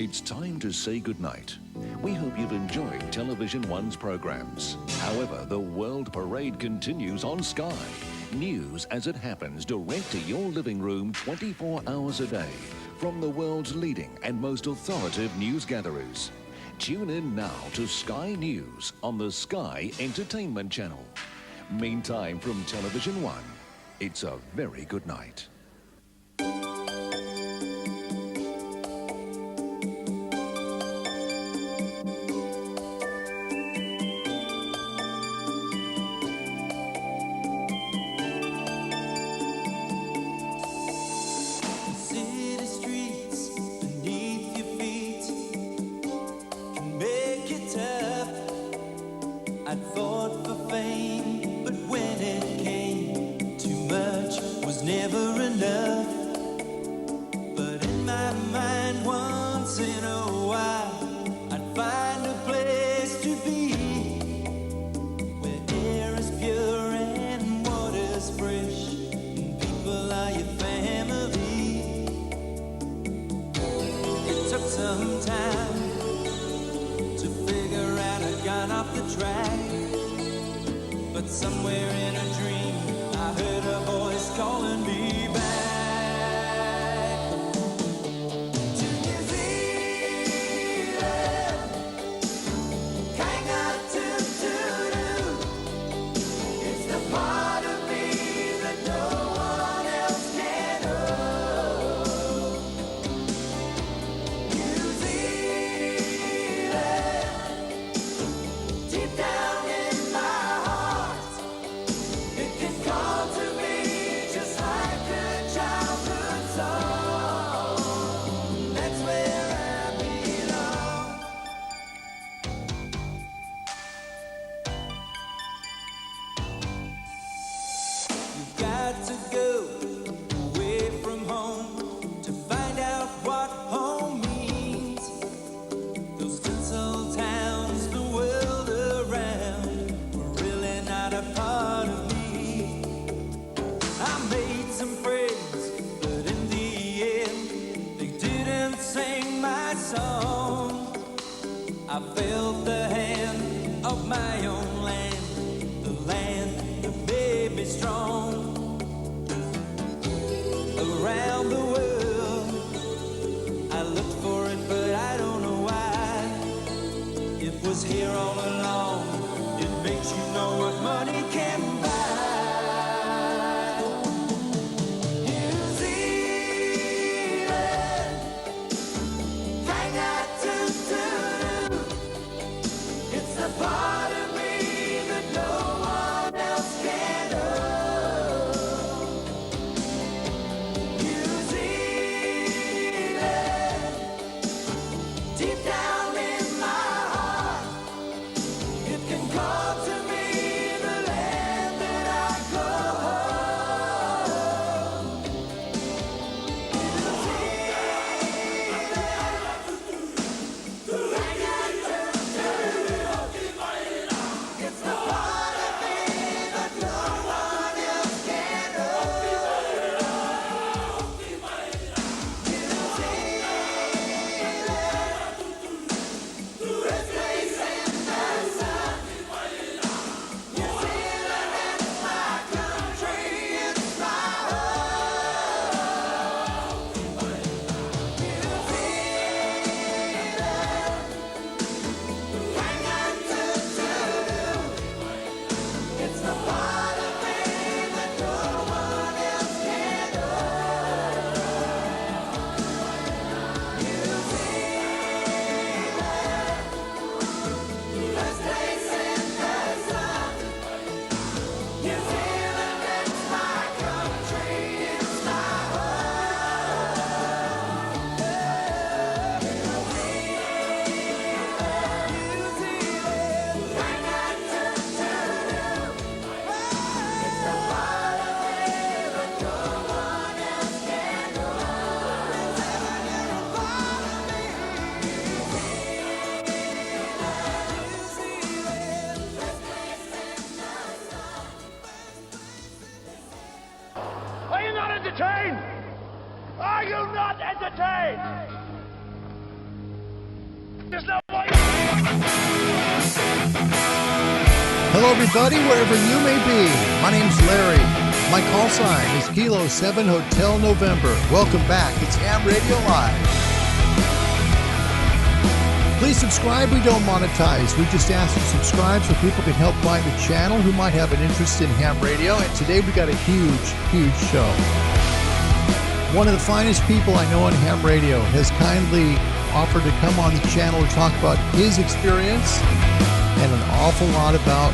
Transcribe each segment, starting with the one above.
It's time to say goodnight. We hope you've enjoyed Television One's programs. However, the World Parade continues on Sky. News as it happens direct to your living room 24 hours a day from the world's leading and most authoritative news gatherers. Tune in now to Sky News on the Sky Entertainment Channel. Meantime, from Television One, it's a very good night. entertained? Are you not entertained? Hello, everybody, wherever you may be. My name's Larry. My call sign is Kilo 7 Hotel November. Welcome back. It's Ham Radio Live. Please subscribe. We don't monetize. We just ask you to subscribe so people can help find the channel who might have an interest in ham radio. And today we got a huge show. One of the finest people I know on ham radio has kindly offered to come on the channel to talk about his experience and an awful lot about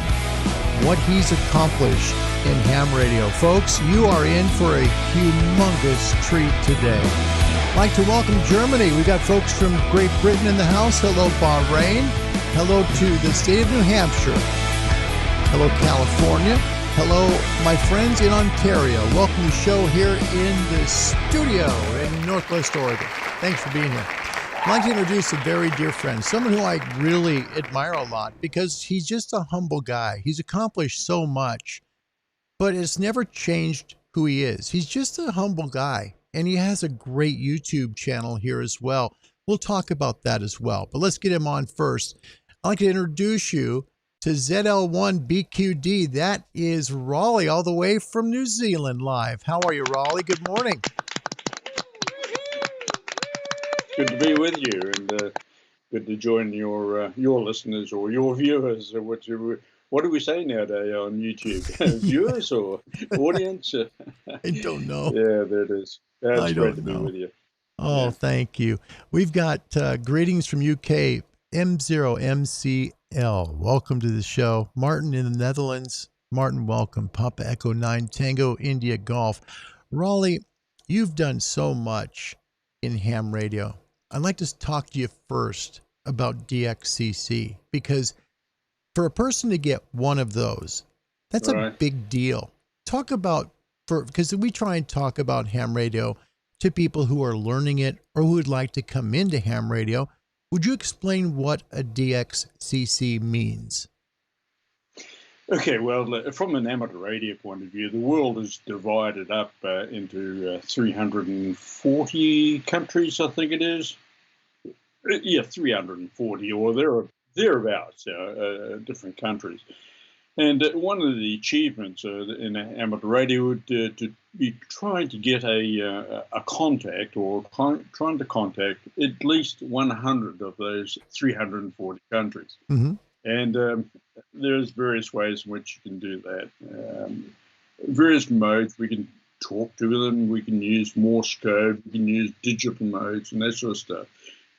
what he's accomplished in ham radio. Folks, you are in for a humongous treat today. I'd like to welcome Germany. We got folks from Great Britain in the house. Hello, Bahrain. Hello to the state of New Hampshire. Hello, California. Hello, my friends in Ontario. Welcome to the show here in the studio in Northwest Oregon. Thanks for being here. I'd like to introduce a very dear friend, someone who I really admire a lot because he's just a humble guy. He's accomplished so much, but it's never changed who he is. He's just a humble guy, and he has a great YouTube channel here as well. We'll talk about that as well, but let's get him on first. I'd like to introduce you to ZL1BQD. That is Raleigh, all the way from New Zealand live. How are you, Raleigh? Good morning. Good to be with you, and good to join your listeners or your viewers. What do we say nowadays on YouTube? Viewers or audience? I don't know. Yeah, there it is. It's great to be with you. Oh, yeah. Thank you. We've got greetings from UK, M0MCL. Welcome to the show. Martin in the Netherlands. Martin, welcome. Papa Echo 9 Tango India Golf. Raleigh, you've done so much in ham radio. I'd like to talk to you first about DXCC, because for a person to get one of those, that's a big deal. Talk about, because we try and talk about ham radio to people who are learning it or who would like to come into ham radio. Would you explain what a DXCC means? Okay, well, from an amateur radio point of view, the world is divided up into 340 countries, I think it is. Yeah, 340 or thereabouts, different countries. And one of the achievements in amateur radio would to be trying to get a contact or trying to contact at least 100 of those 340 countries. Mm-hmm. And there's various ways in which you can do that. Various modes, we can talk to them, we can use Morse code, we can use digital modes and that sort of stuff.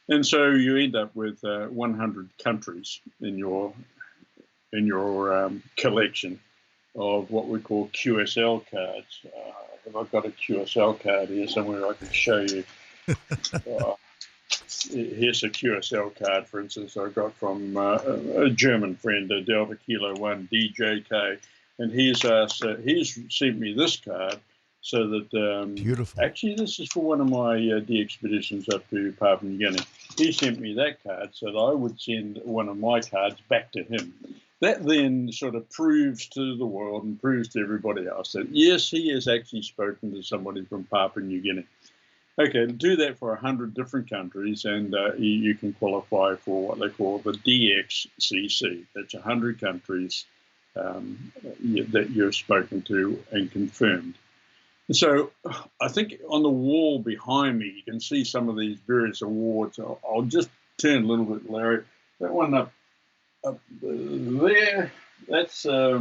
And so you end up with 100 countries in your collection of what we call QSL cards. I've got a QSL card here somewhere I can show you. Here's a QSL card, for instance, I got from a German friend, Delta Kilo 1 DJK, and he's sent me this card so that beautiful. Actually, this is for one of my DXPeditions up to Papua New Guinea. He sent me that card so that I would send one of my cards back to him. That then sort of proves to the world and proves to everybody else that yes, he has actually spoken to somebody from Papua New Guinea. Okay, do that for 100 different countries, and you can qualify for what they call the DXCC. That's 100 countries that you've spoken to and confirmed. And so I think on the wall behind me, you can see some of these various awards. I'll just turn a little bit, Larry. That one up there, that's a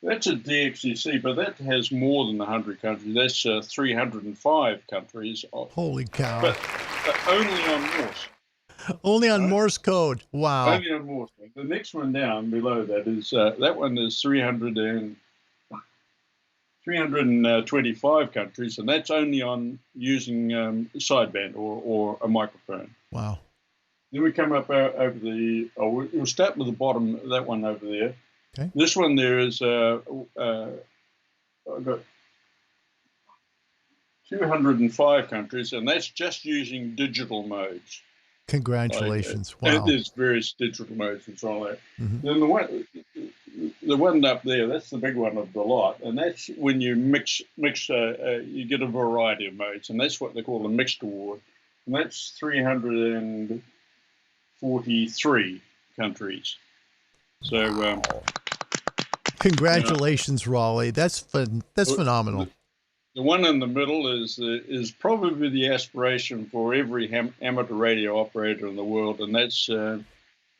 DXCC, but that has more than 100 countries. That's 305 countries. Holy cow. But only on Morse. Only on Morse code. Wow. Only on Morse code. The next one down below that is, that one is 325 countries, and that's only on using sideband or a microphone. Wow. Then we come up over the, we'll start with the bottom, that one over there. Okay. This one there is, I've got 205 countries, and that's just using digital modes. Congratulations. Wow. Wow. There's various digital modes and so on there. Mm-hmm. Then the one up there, that's the big one of the lot, and that's when you mix you get a variety of modes, and that's what they call a mixed award, and that's 300 and 43 countries. So, congratulations, Raleigh. That's phenomenal. The one in the middle is probably the aspiration for every amateur radio operator in the world, and that's the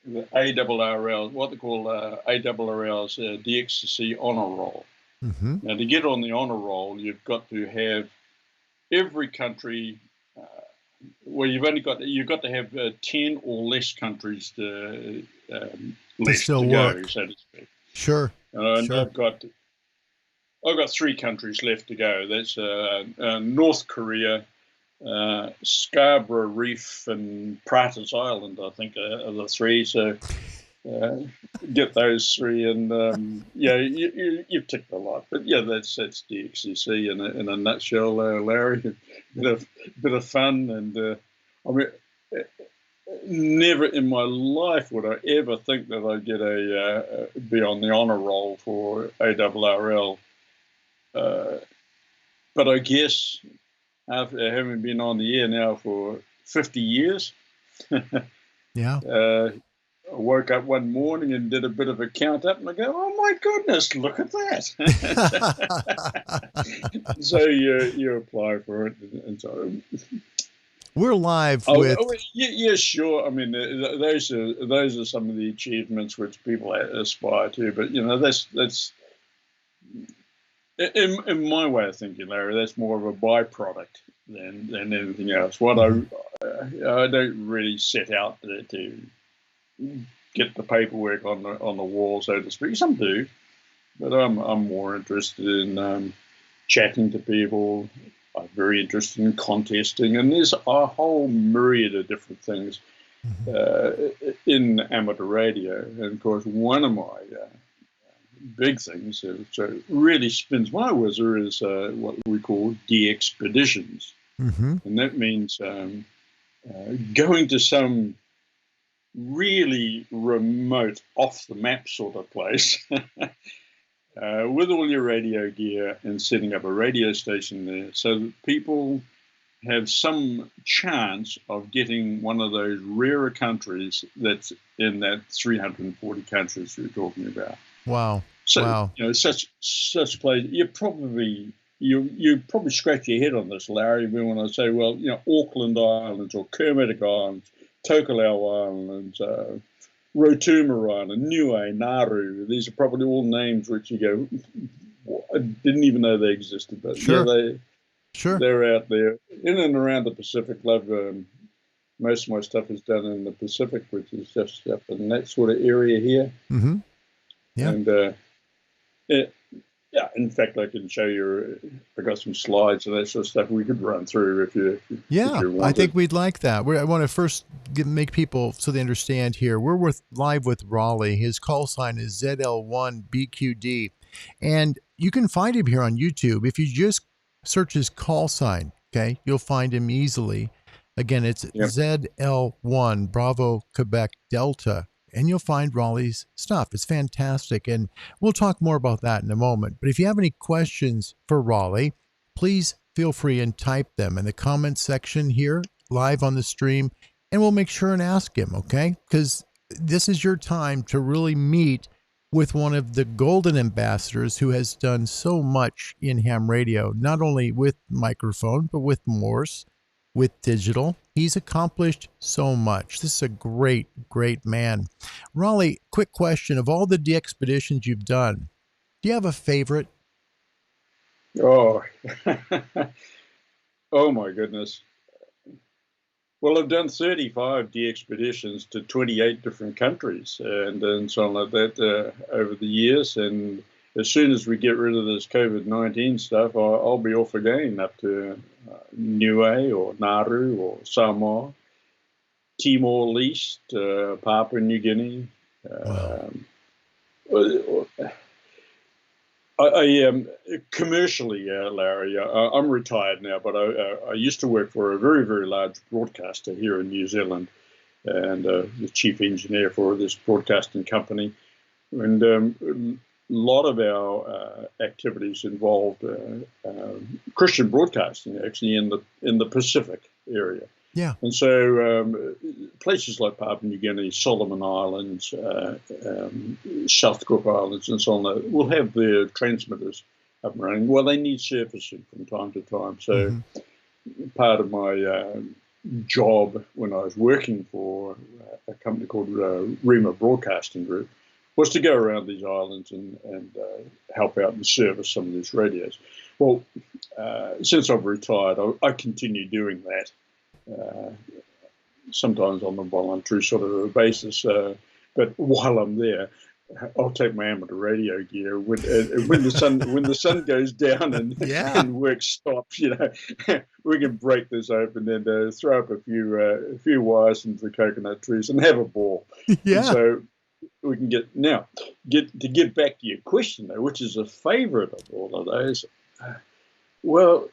ARRL, what they call ARRL's DXCC honor roll. Mm-hmm. Now, to get on the honor roll, you've got to have every country. Well, you've got to have 10 or less countries left to go, so to speak. Sure. And sure. I've got 3 countries left to go. That's North Korea, Scarborough Reef, and Pratas Island, I think, are the 3. So get those 3, and you've ticked a lot. But yeah, that's DXCC in a nutshell, Larry. Bit of fun, and I mean, never in my life would I ever think that I'd get be on the honor roll for ARRL. But I guess after having been on the air now for 50 years, yeah, I woke up one morning and did a bit of a count up, and I go, "Oh my goodness, look at that!" So you apply for it, and so we're live with. Yeah, sure. I mean, those are some of the achievements which people aspire to, but that's. In my way of thinking, Larry, that's more of a byproduct than anything else. What I don't really set out to get the paperwork on the wall, so to speak. Some do, but I'm more interested in chatting to people. I'm very interested in contesting, and there's a whole myriad of different things in amateur radio. And of course, one of my big things that really spins my wizard is what we call DXPeditions. Mm-hmm. And that means going to some really remote, off-the-map sort of place with all your radio gear and setting up a radio station there so that people have some chance of getting one of those rarer countries that's in that 340 countries we're talking about. Wow. So, wow. Such place. You probably scratch your head on this, Larry, when I say, well, Auckland Islands or Kermadec Islands, Tokelau Islands, Rotuma Island, Niue, Nauru. These are probably all names which you go, I didn't even know they existed, but sure. They're out there in and around the Pacific. Most of my stuff is done in the Pacific, which is just up in that sort of area here. Mm-hmm. Yeah. And in fact, I can show you. I got some slides and that sort of stuff we could run through if you wanted. I think we'd like that. I want to first make people so they understand here. We're live with Raleigh. His call sign is ZL1BQD, and you can find him here on YouTube if you just search his call sign. Okay, you'll find him easily. Again, it's ZL1 Bravo Quebec Delta. And you'll find Raleigh's stuff. It's fantastic. And we'll talk more about that in a moment. But if you have any questions for Raleigh, please feel free and type them in the comments section here, live on the stream, and we'll make sure and ask him, okay? Because this is your time to really meet with one of the golden ambassadors who has done so much in ham radio, not only with microphone, but with Morse, with digital. He's accomplished so much. This is a great, great man. Raleigh, quick question. Of all the DXPeditions you've done, do you have a favorite? Oh, oh my goodness. Well, I've done 35 DXPeditions to 28 different countries and so on like that over the years. And as soon as we get rid of this COVID-19 stuff, I'll be off again up to Niue or Nauru or Samoa, Timor-Leste, Papua New Guinea. Wow. Commercially, Larry, I'm retired now, but I used to work for a very, very large broadcaster here in New Zealand and the chief engineer for this broadcasting company. And a lot of our activities involved Christian broadcasting, actually, in the Pacific area. Yeah. And so places like Papua New Guinea, Solomon Islands, South Cook Islands, and so on will have their transmitters up and running. Well, they need servicing from time to time. So part of my job when I was working for a company called Rima Broadcasting Group was to go around these islands and help out and service some of these radios. Well, since I've retired, I continue doing that. Sometimes on a voluntary sort of a basis, but while I'm there, I'll take my amateur radio gear when the sun goes down and work stops. We can break this open and throw up a few wires into the coconut trees and have a ball. Yeah. And so we can get back to your question though, which is a favourite of all of those. Well,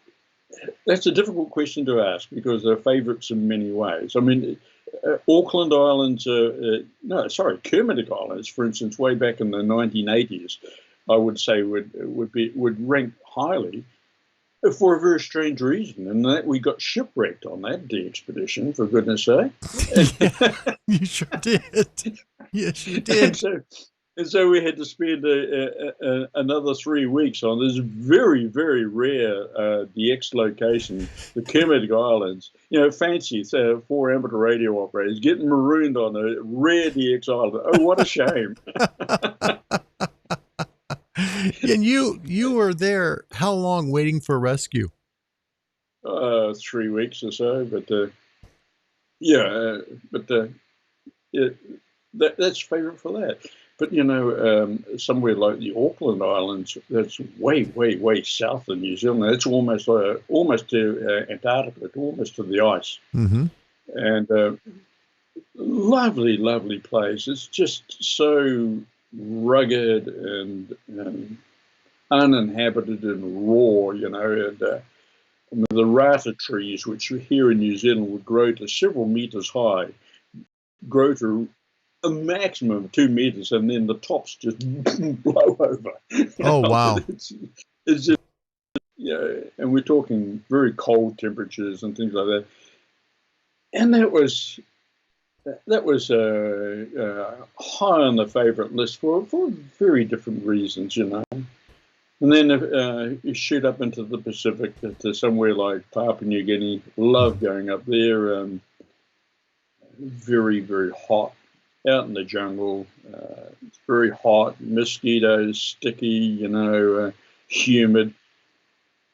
that's a difficult question to ask because they're favourites in many ways. I mean, Auckland Islands, Kermadec Islands, for instance, way back in the 1980s, I would say would rank highly for a very strange reason, and that we got shipwrecked on that DXPedition, for goodness sake. Yeah, you sure did. Yes, you did. And so we had to spend another 3 weeks on this very, very rare DX location, the Kermadec Islands. Fancy 4 amateur radio operators getting marooned on a rare DX island. Oh, what a shame. And you were there how long waiting for rescue? 3 weeks or so, but that's favourite for that. But, somewhere like the Auckland Islands, that's way, way, way south of New Zealand. It's almost to Antarctica, almost to the ice. Mm-hmm. And lovely, lovely place. It's just so rugged and uninhabited and raw, and the rata trees, which here in New Zealand would grow to several meters high, grow to a maximum of 2 meters, and then the tops just blow over. Oh, wow. It's just, and we're talking very cold temperatures and things like that. And that was high on the favorite list for very different reasons, And then you shoot up into the Pacific to somewhere like Papua New Guinea. Love going up there. Very, very hot. Out in the jungle, it's very hot, mosquitoes, sticky, humid.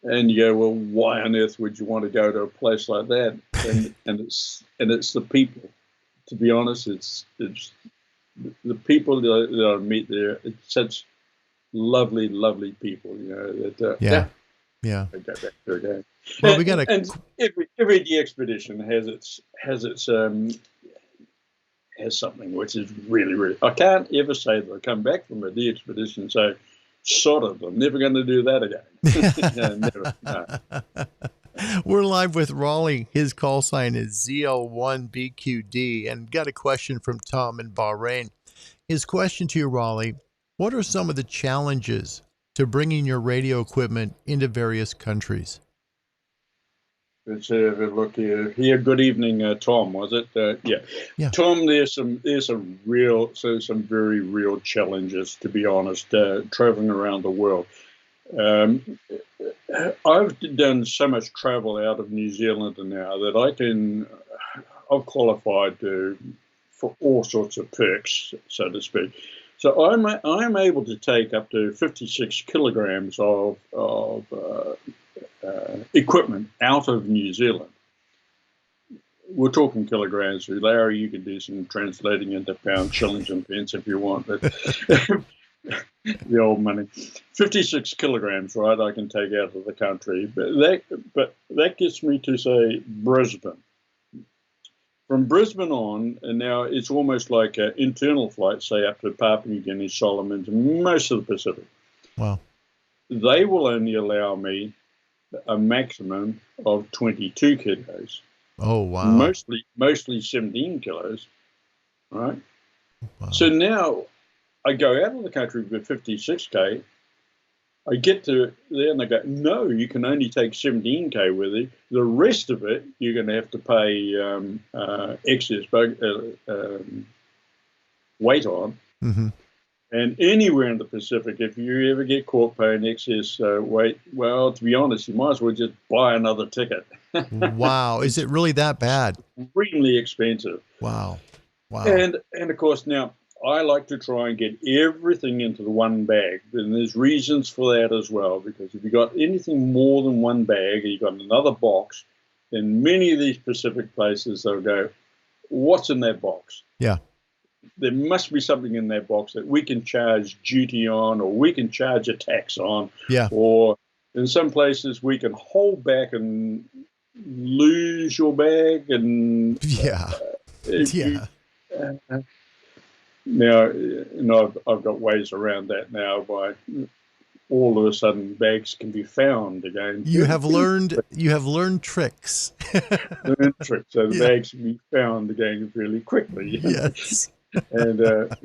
And you go, well, why on earth would you want to go to a place like that? And it's the people. To be honest, it's the people that I meet there. It's such lovely, lovely people. I go back there again. Well, we got and every DXPedition has something which is really, really. I can't ever say that I come back from a DXPedition and say, sod it, I'm never going to do that again. Never, no. We're live with Raleigh. His call sign is ZL1BQD, and got a question from Tom in Bahrain. His question to you, Raleigh: what are some of the challenges to bringing your radio equipment into various countries? Let's have a look here. Good evening, Tom. Was it? Yeah. Tom, there's some very real challenges, to be honest, traveling around the world. I've done so much travel out of New Zealand now that I've qualified for all sorts of perks, so to speak. So I'm able to take up to 56 kilograms of equipment out of New Zealand. We're talking kilograms. Larry, you can do some translating into pounds, shillings, and pence if you want. But the old money, 56 kilograms, right? I can take out of the country, but that gets me to say Brisbane. From Brisbane on, and now it's almost like an internal flight, say up to Papua New Guinea, Solomons, and most of the Pacific. Wow. They will only allow me a maximum of 22 kilos. Oh, wow. Mostly 17 kilos, right? Wow. So now I go out of the country with 56K. I get to there and they go, no, you can only take 17K with it. The rest of it, you're going to have to pay excess weight on. Mm-hmm. And anywhere in the Pacific, if you ever get caught paying excess weight, well, to be honest, you might as well just buy another ticket. Wow. Is it really that bad? Extremely expensive. Wow. Wow. And of course, now, I like to try and get everything into the one bag. And there's reasons for that as well, because if you've got anything more than one bag, and you've got another box, in many of these Pacific places, they'll go, what's in that box? Yeah. There must be something in that box that we can charge duty on, or we can charge a tax on. Yeah. Or in some places, we can hold back and lose your bag. And yeah. Yeah. Now, I've got ways around that now by all of a sudden bags can be found again. You have learned tricks. Learned tricks, so the bags can be found again really quickly. Yes. And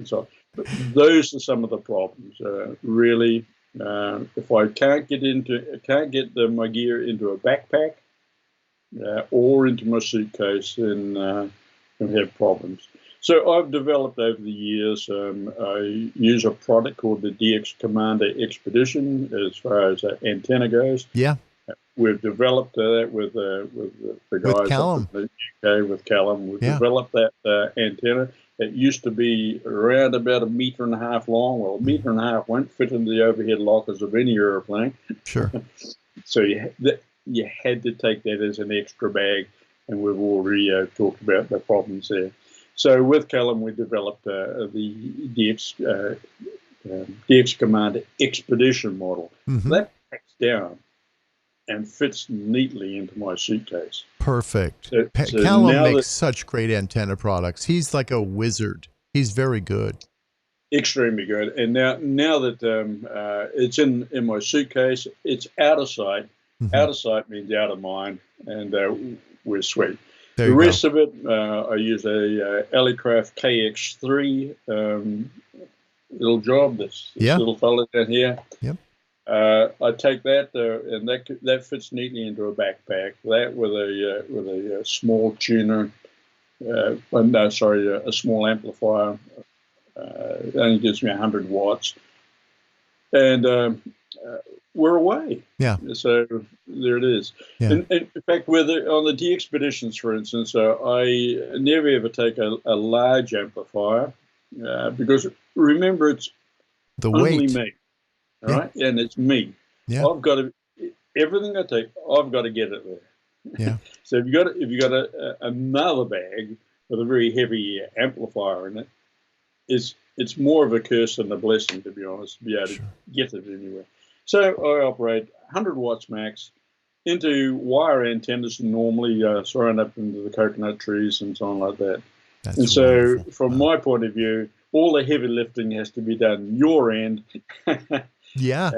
so those are some of the problems. Really, if I can't get my gear into a backpack or into my suitcase, then I have problems. So I've developed over the years, I use a product called the DXPedition as far as antenna goes. Yeah. We've developed that with the guys with Callum. up in the UK, with Callum. We've developed that antenna. It used to be around about 1.5 meters long. Well, 1.5 meters won't fit into the overhead lockers of any airplane. Sure. So you had to take that as an extra bag, and we've already talked about the problems there. So with Callum, we developed the DX Commander Expedition model. Mm-hmm. That packs down and fits neatly into my suitcase. Perfect. So Callum makes such great antenna products. He's like a wizard. He's very good. Extremely good. And now that it's in my suitcase, it's out of sight. Mm-hmm. Out of sight means out of mind, and we're sweet. The rest of it, I use a Allicraft KX3 little job. This little fella down here. Yep. I take that and that fits neatly into a backpack. That with a small tuner, a small amplifier. It only gives me 100 watts, and we're away. Yeah. So there it is. Yeah. And in fact, on the DXPeditions, for instance, I never ever take a large amplifier because remember, it's the only weight. Me, right? And it's me. Yeah. I've got to everything I take. I've got to get it there. Yeah. So if you got another bag with a very heavy amplifier in it, it's more of a curse than a blessing, to be honest, to be able to get it anywhere. So I operate 100 watts max into wire antennas normally thrown up into the coconut trees and so on like that. That's and so wonderful. From my point of view, all the heavy lifting has to be done your end. Yeah.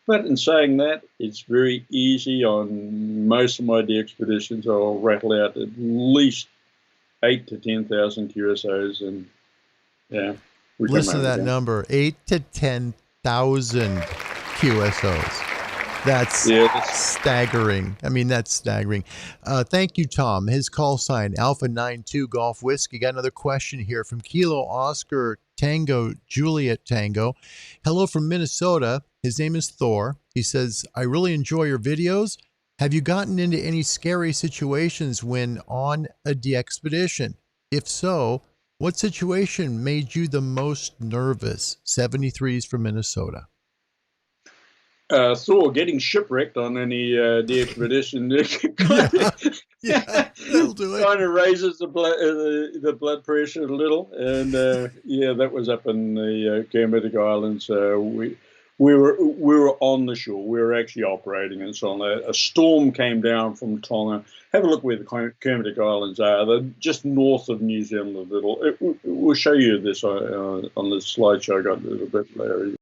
But in saying that, it's very easy on most of my DXPeditions. I'll rattle out at least 8,000 to 10,000 QSOs, and listen to that number, 8,000 to 10,000 QSOs. That's staggering. I mean, that's staggering. Thank you, Tom. His call sign, Alpha 92 Golf Whiskey. Got another question here from Kilo Oscar Tango Juliet Tango. Hello from Minnesota. His name is Thor. He says, I really enjoy your videos. Have you gotten into any scary situations when on a DXPedition? If so, what situation made you the most nervous? 73's from Minnesota. Thor, getting shipwrecked on any DXPedition that'll do it. Kind of raises the blood pressure a little, and that was up in the Kermadec Islands. We were on the shore. We were actually operating and so on. A storm came down from Tonga. Have a look where the Kermadec Islands are. They're just north of New Zealand a little. We'll show you this on the slideshow I got a little bit later.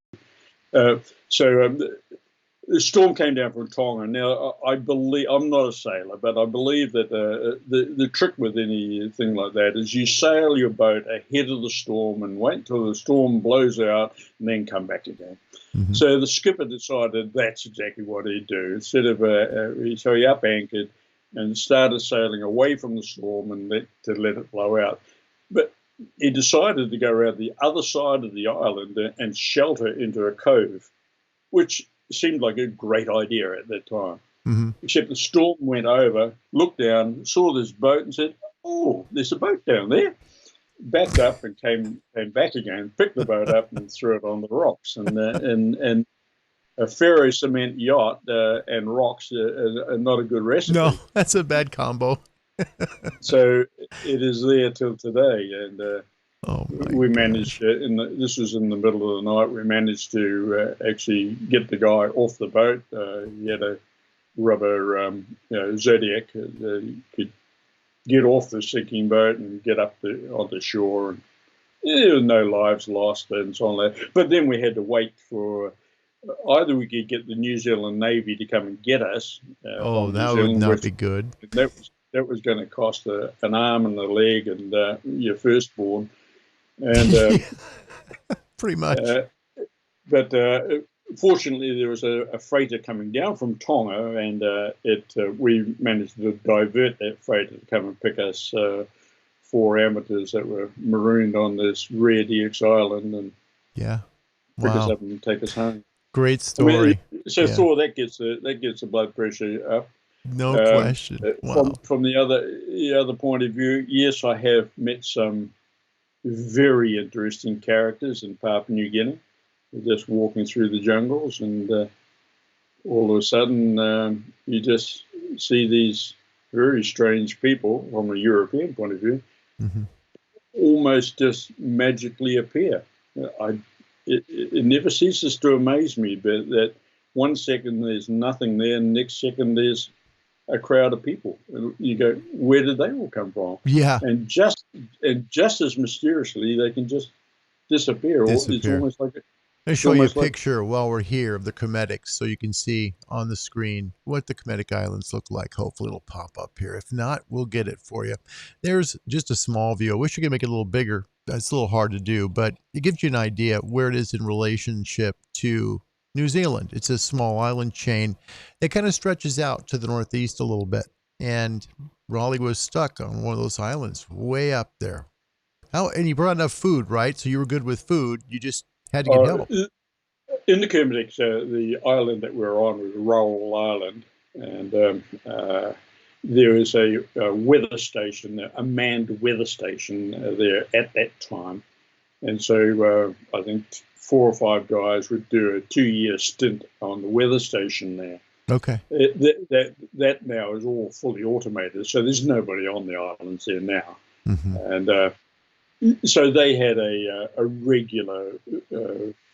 The storm came down from Tonga. Now, I believe, I'm not a sailor, but I believe that the trick with anything like that is you sail your boat ahead of the storm and wait until the storm blows out and then come back again. Mm-hmm. So the skipper decided that's exactly what he'd do. Instead of, so he up anchored and started sailing away from the storm and let it blow out. But he decided to go around the other side of the island and shelter into a cove, which seemed like a great idea at that time. Mm-hmm. Except the storm went over, looked down, saw this boat and said, oh, there's a boat down there. Backed up and came back again, picked the boat up and threw it on the rocks. And a ferro cement yacht and rocks are not a good recipe. No, that's a bad combo. So it is there till today. And we managed, this was in the middle of the night, we managed to actually get the guy off the boat. He had a rubber Zodiac that he could get off the sinking boat and get up on the shore. And there were no lives lost and so on. But then we had to wait for either we could get the New Zealand Navy to come and get us. That would not be good. That was going to cost an arm and a leg and your firstborn. And pretty much. But fortunately, there was a freighter coming down from Tonga, and we managed to divert that freighter to come and pick us 4 amateurs that were marooned on this rare DX island and pick us up and take us home. Great story. Thor, that gets the blood pressure up. No question. Wow. From the other point of view, yes, I have met some very interesting characters in Papua New Guinea. Just walking through the jungles, and all of a sudden you just see these very strange people from a European point of view almost just magically appear. It never ceases to amaze me, but that one second there's nothing there, and the next second there's a crowd of people. And you go, where did they all come from? Yeah. And just as mysteriously, they can just disappear. It's almost like I'll show you a picture while we're here of the Cometics so you can see on the screen what the Cometic Islands look like. Hopefully it'll pop up here. If not, we'll get it for you. There's just a small view. I wish we could make it a little bigger. That's a little hard to do, but it gives you an idea where it is in relationship to New Zealand. It's a small island chain that kind of stretches out to the northeast a little bit. And Raleigh was stuck on one of those islands way up there. And you brought enough food, right? So you were good with food. You just had to get help. In the Kermadec, the island that we're on was Raleigh Island, and there is a weather station, a manned weather station there at that time. And so I think 4 or 5 guys would do a 2-year stint on the weather station there. Okay. That now is all fully automated, so there's nobody on the islands there now. And so they had a regular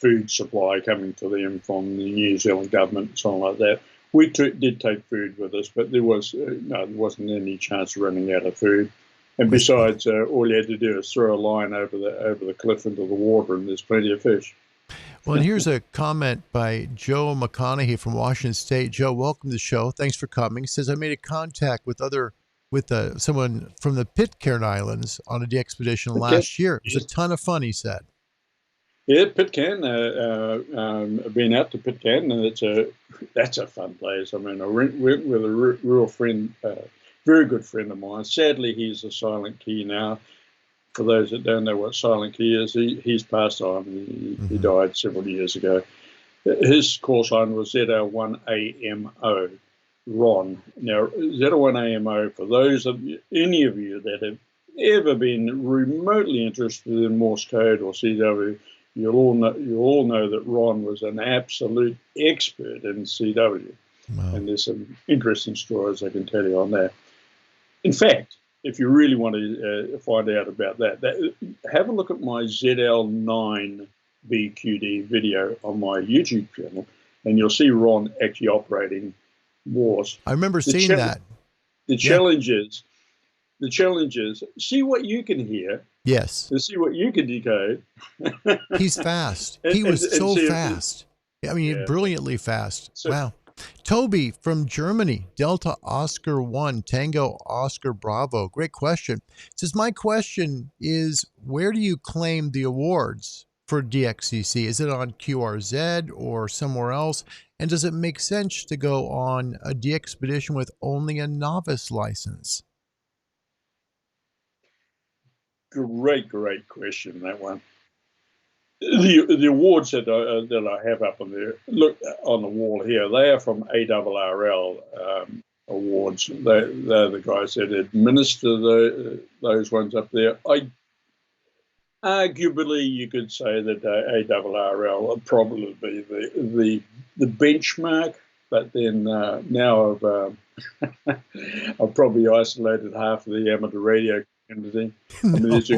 food supply coming to them from the New Zealand government and so on like that. We did take food with us, but there wasn't any chance of running out of food. And besides, all you had to do is throw a line over the cliff into the water, and there's plenty of fish. Well, and here's a comment by Joe McConaughey from Washington State. Joe, welcome to the show. Thanks for coming. He says, I made a contact with someone from the Pitcairn Islands on a DXPedition last year. It was a ton of fun, he said. Yeah, Pitcairn. I've been out to Pitcairn, and that's a fun place. I mean, I went with a real friend, very good friend of mine. Sadly, he's a silent key now. For those that don't know what silent key is, he's passed on. He died several years ago. His call sign was ZL1AMO. Ron. Now, ZL1AMO, for any of you that have ever been remotely interested in Morse code or CW, you'll all know that Ron was an absolute expert in CW. Wow. And there's some interesting stories I can tell you on that. In fact, if you really want to find out about that, have a look at my ZL9BQD video on my YouTube channel, and you'll see Ron actually operating Morse. I remember seeing that. The challenge is, see what you can hear. Yes. And see what you can decode. He's fast. He was so fast. I mean, Yeah. brilliantly fast. So, Wow. Toby from Germany, Delta Oscar 1, Tango Oscar Bravo. Great question. Says, my question is, where do you claim the awards for DXCC? Is it on QRZ or somewhere else? And does it make sense to go on a DXPedition with only a novice license? great question, that one. The awards that I have up on there, look on the wall here, they are from ARRL awards. They're the guys that administer those ones up there. Arguably, you could say that ARRL would probably be the benchmark, but then now I've probably isolated half of the amateur radio community. I mean, there's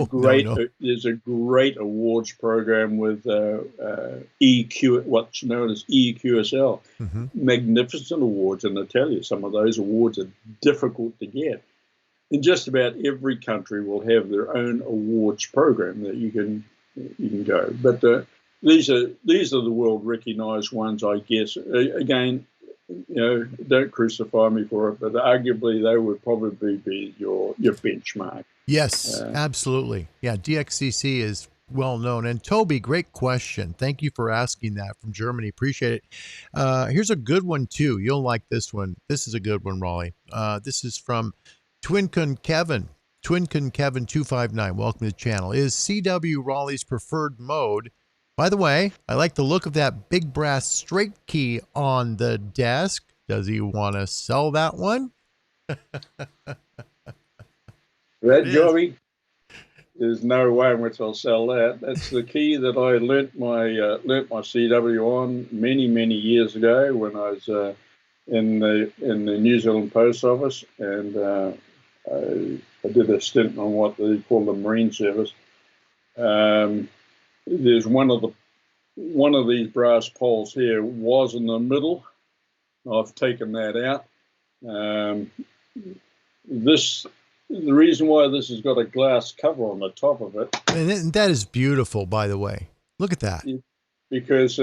a great awards program with EQ, what's known as EQSL, magnificent awards, and I tell you, some of those awards are difficult to get. And just about every country will have their own awards program that you can go. But these are the world recognised ones, I guess. Again, don't crucify me for it, but arguably they would probably be your benchmark. Yes, absolutely. Yeah, DXCC is well known. And Toby, great question. Thank you for asking that from Germany. Appreciate it. Here's a good one too. You'll like this one. This is a good one, Raleigh. This is from Twinkun Kevin. Twinkun Kevin 259. Welcome to the channel. Is CW Raleigh's preferred mode? By the way, I like the look of that big brass straight key on the desk. Does he want to sell that one? That Joey, there's no way in which I'll sell that. That's the key that I learnt my CW on many years ago when I was in the New Zealand Post Office, and I did a stint on what they call the Marine Service. There's one of these brass poles here was in the middle. I've taken that out. The reason why this has got a glass cover on the top of it, and that is beautiful, by the way. Look at that. Because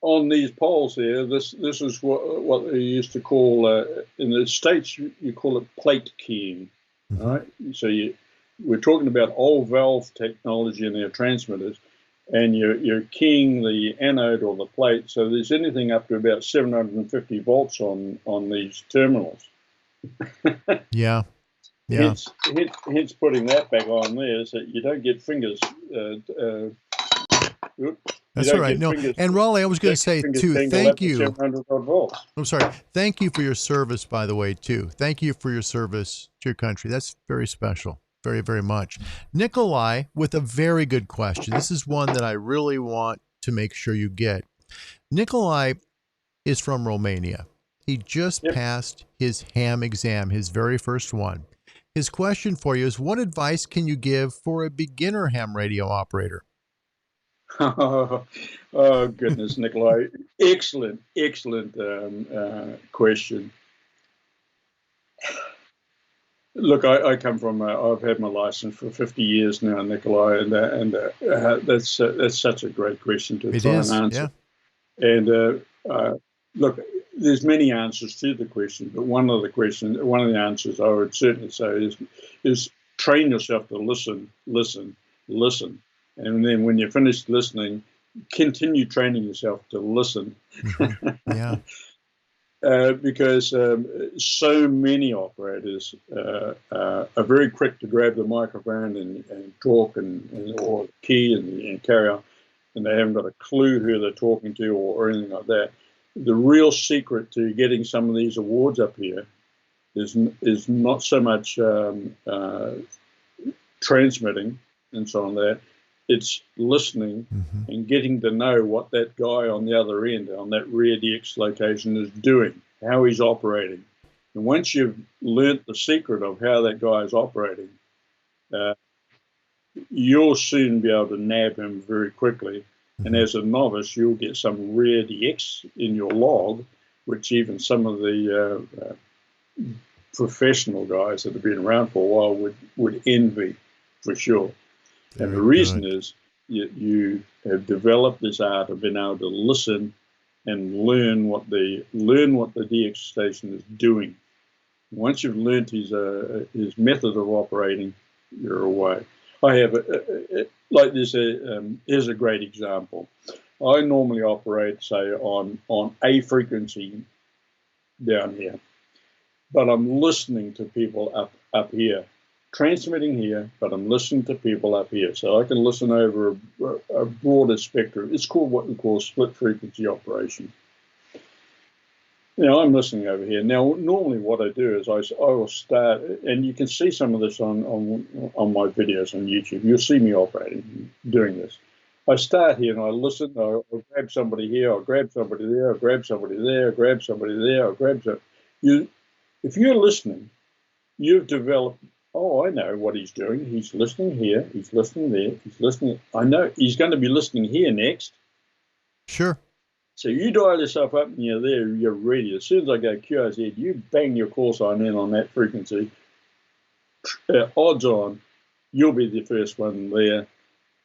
on these poles here, this is what they used to call in the States, you call it plate keying. Right? So we're talking about old valve technology in their transmitters, and you're keying the anode or the plate. So there's anything up to about 750 volts on these terminals. Yeah. Hence putting that back on there so you don't get fingers. That's all right. No, and Raleigh, I was going to say too, thank you. I'm sorry. Thank you for your service, by the way, too. Thank you for your service to your country. That's very special. Very, very much. Nikolai with a very good question. This is one that I really want to make sure you get. Nikolai is from Romania. He just passed his ham exam, his very first one. His question for you is, what advice can you give for a beginner ham radio operator? Oh goodness, Nikolai. Excellent question. Look, I come from, I've had my license for 50 years now, Nikolai, and that's such a great question to try and answer. Yeah. And look, there's many answers to the question, but one of the answers I would certainly say is train yourself to listen. And then when you're finished listening, continue training yourself to listen. Yeah. Because so many operators are very quick to grab the microphone and talk or key and carry on, and they haven't got a clue who they're talking to or anything like that. The real secret to getting some of these awards up here is not so much transmitting and so on that. It's listening and getting to know what that guy on the other end, on that rear DX location, is doing, how he's operating. And once you've learnt the secret of how that guy is operating, you'll soon be able to nab him very quickly. And as a novice, you'll get some rear DX in your log, which even some of the professional guys that have been around for a while would envy, for sure. And the reason is you have developed this art of being able to listen and learn what the DX station is doing. Once you've learned his method of operating, you're away. I have like this. Here's a great example. I normally operate, say, on a frequency down here, but I'm listening to people up here, transmitting here, but I'm listening to people up here, so I can listen over a broader spectrum. It's called what we call split frequency operation. I'm listening over here. Now, normally what I do is I will start, and you can see some of this on my videos on YouTube. You'll see me operating, doing this. I start here and I listen. I'll grab somebody here. I'll grab somebody there. I'll grab somebody there. I'll grab somebody there. I'll grab some. If you're listening, you've developed. Oh, I know what he's doing. He's listening here. He's listening there. He's listening. I know he's going to be listening here next. Sure. So you dial yourself up and you're there, you're ready. As soon as I go QRZ, you bang your call sign in on that frequency. Odds on, you'll be the first one there.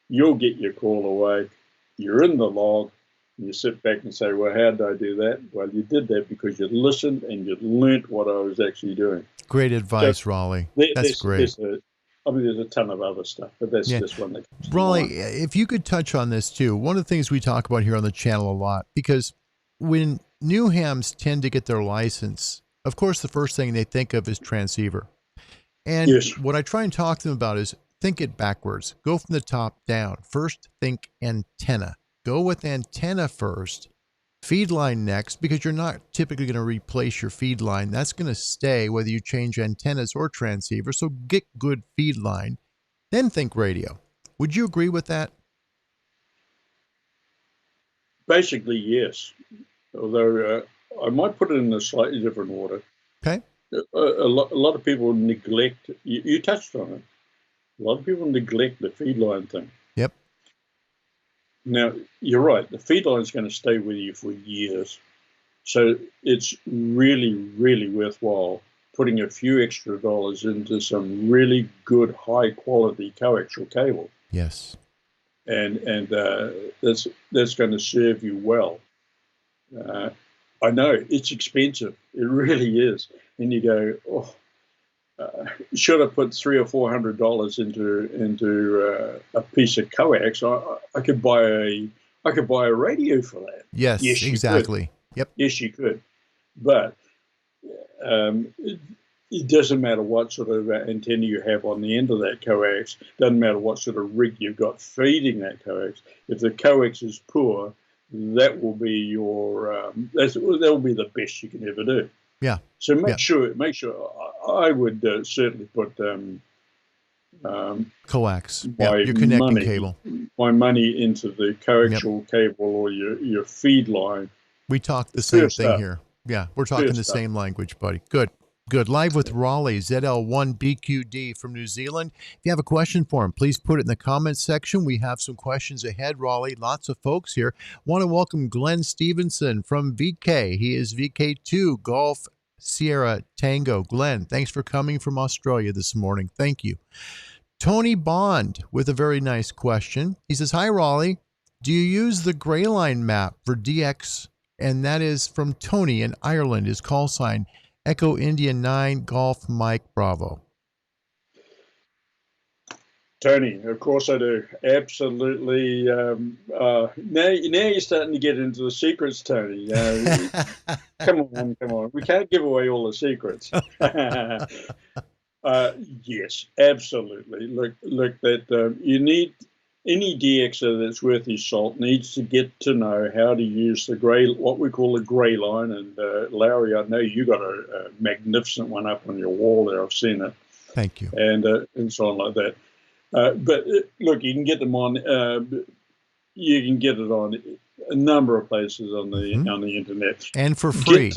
You'll get your call away. You're in the log. And you sit back and say, well, how did I do that? Well, you did that because you listened and you learnt what I was actually doing. Great advice, Raleigh. That's great. There's a ton of other stuff, but that's just one that comes to Raleigh, mind. if you could touch on this too. One of the things we talk about here on the channel a lot, because when new hams tend to get their license, of course, the first thing they think of is transceiver. And what I try and talk to them about is think it backwards. Go from the top down. First, think antenna. Go with antenna first. Feed line next, because you're not typically going to replace your feed line. That's going to stay whether you change antennas or transceiver. So get good feed line, then think radio. Would you agree with that? Basically, yes. Although I might put it in a slightly different order. Okay. A lot of people neglect, you touched on it, a lot of people neglect the feed line thing. Yep. Now, you're right. The feed line is going to stay with you for years. So it's really, really worthwhile putting a few extra dollars into some really good, high-quality coaxial cable. Yes. And that's going to serve you well. I know, it's expensive. It really is. And you go, should I put $300 or $400 into a piece of coax? I could buy a radio for that. Yes, exactly. Yep. Yes, you could. But it doesn't matter what sort of antenna you have on the end of that coax. Doesn't matter what sort of rig you've got feeding that coax. If the coax is poor, that will be your that will be the best you can ever do. Yeah. So make sure. I would certainly put coax. Your connecting cable. My money into the coaxial cable or your feed line. We talk the same thing here. Yeah, we're talking the same language, buddy. Good. Live with Roly ZL1BQD from New Zealand. If you have a question for him, please put it in the comments section. We have some questions ahead, Raleigh. Lots of folks here. Want to welcome Glenn Stevenson from VK. He is VK2 Golf Sierra Tango. Glenn, thanks for coming from Australia this morning. Thank you. Tony Bond with a very nice question. He says, hi, Raleigh. Do you use the gray line map for DX? And that is from Tony in Ireland. His call sign, Echo India 9 Golf Mike Bravo. Tony, of course I do. Absolutely. Now you're starting to get into the secrets, Tony. Come on. We can't give away all the secrets. Yes, absolutely. Look that you need any DXer that's worth his salt needs to get to know how to use the what we call the gray line. And Larry, I know you got a magnificent one up on your wall there. I've seen it. Thank you. And so on like that. But look, you can get them on. You can get it on a number of places on the internet, and for free.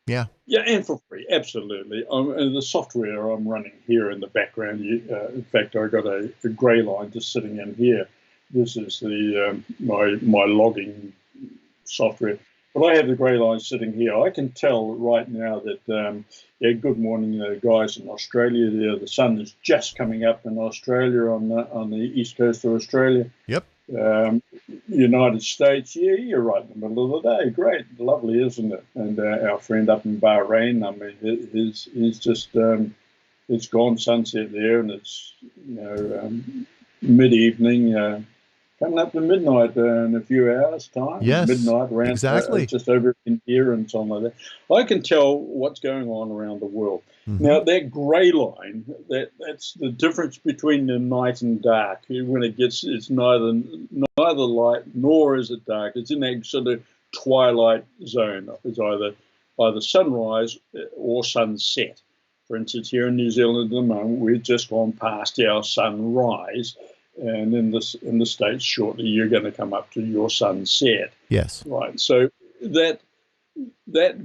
Yeah, and for free, absolutely. And the software I'm running here in the background. In fact, I got a grey line just sitting in here. This is the my logging software. But I have the grey line sitting here. I can tell right now that good morning, guys in Australia. There, the sun is just coming up in Australia on the east coast of Australia. Yep. United States, yeah, you're right in the middle of the day. Great, lovely, isn't it? And our friend up in Bahrain, I mean, he's just it's gone sunset there, and it's mid-evening. Coming up to midnight in a few hours' time. Yes, midnight around exactly. Just over in here and something like that. I can tell what's going on around the world. Mm-hmm. Now that grey line, that's the difference between the night and dark. When it's neither light nor is it dark. It's in that sort of twilight zone. It's either sunrise or sunset. For instance, here in New Zealand at the moment, we've just gone past our sunrise. And in the States, shortly, you're going to come up to your sunset. Yes. Right. So that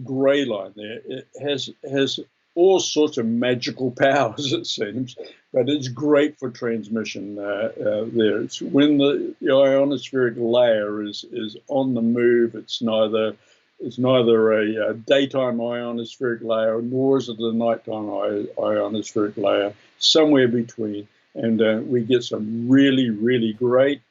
grey line there, it has all sorts of magical powers, it seems, but it's great for transmission there. It's when the ionospheric layer is on the move. It's neither a daytime ionospheric layer nor is it a nighttime ionospheric layer, somewhere between. And we get some really, really great,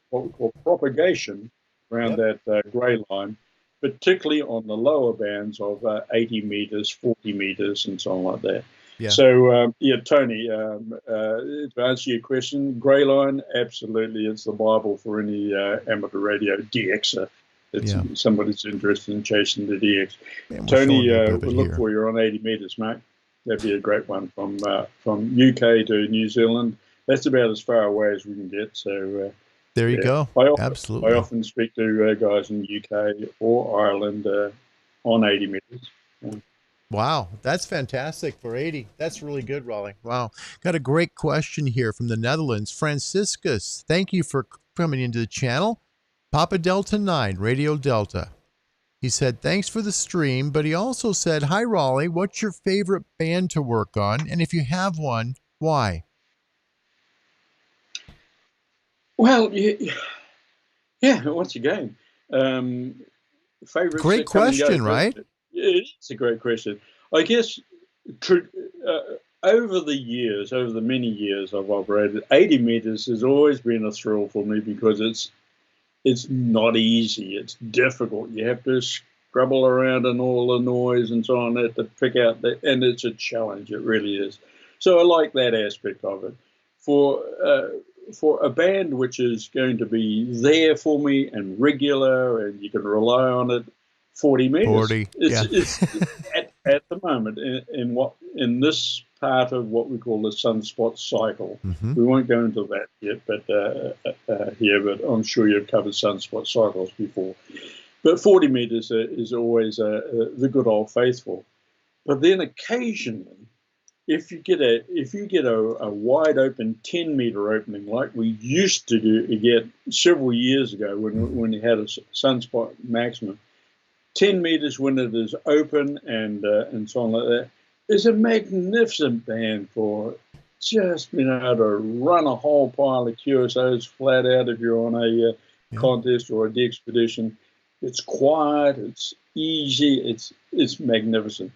what we call propagation around that grey line, particularly on the lower bands of 80 meters, 40 meters, and so on like that. Yeah. So, Tony, to answer your question, grey line, absolutely, it's the Bible for any amateur radio DXer. It's somebody's interested in chasing the DX. Man, Tony, we'll look for you on 80 meters, mate. That'd be a great one from UK to New Zealand. That's about as far away as we can get. So there you go. Absolutely. I often speak to guys in the UK or Ireland on 80 meters. Yeah. Wow, that's fantastic for 80. That's really good, Raleigh. Wow. Got a great question here from the Netherlands. Franciscus, thank you for coming into the channel. Papa Delta 9, Radio Delta. He said, thanks for the stream, but he also said, hi, Raleigh, what's your favorite band to work on? And if you have one, why? Well, yeah, once again, favorites. Great question, right? It's a great question. I guess over the many years I've operated, 80 meters has always been a thrill for me because it's not easy. It's difficult. You have to scrabble around in all the noise and so on that to pick out and it's a challenge. It really is. So I like that aspect of it. For a band which is going to be there for me and regular and you can rely on it, 40 meters. 40, it's at the moment in this part of what we call the sunspot cycle. Mm-hmm. We won't go into that yet, but but I'm sure you've covered sunspot cycles before. But 40 meters is always the good old faithful. But then occasionally, if you get a wide open 10-meter opening like we used to get several years ago when you had a sunspot maximum, 10 meters when it is open and so on like that, is a magnificent band for just being able to run a whole pile of QSOs flat out if you're on a contest or a DXPedition. It's quiet, it's easy, it's magnificent.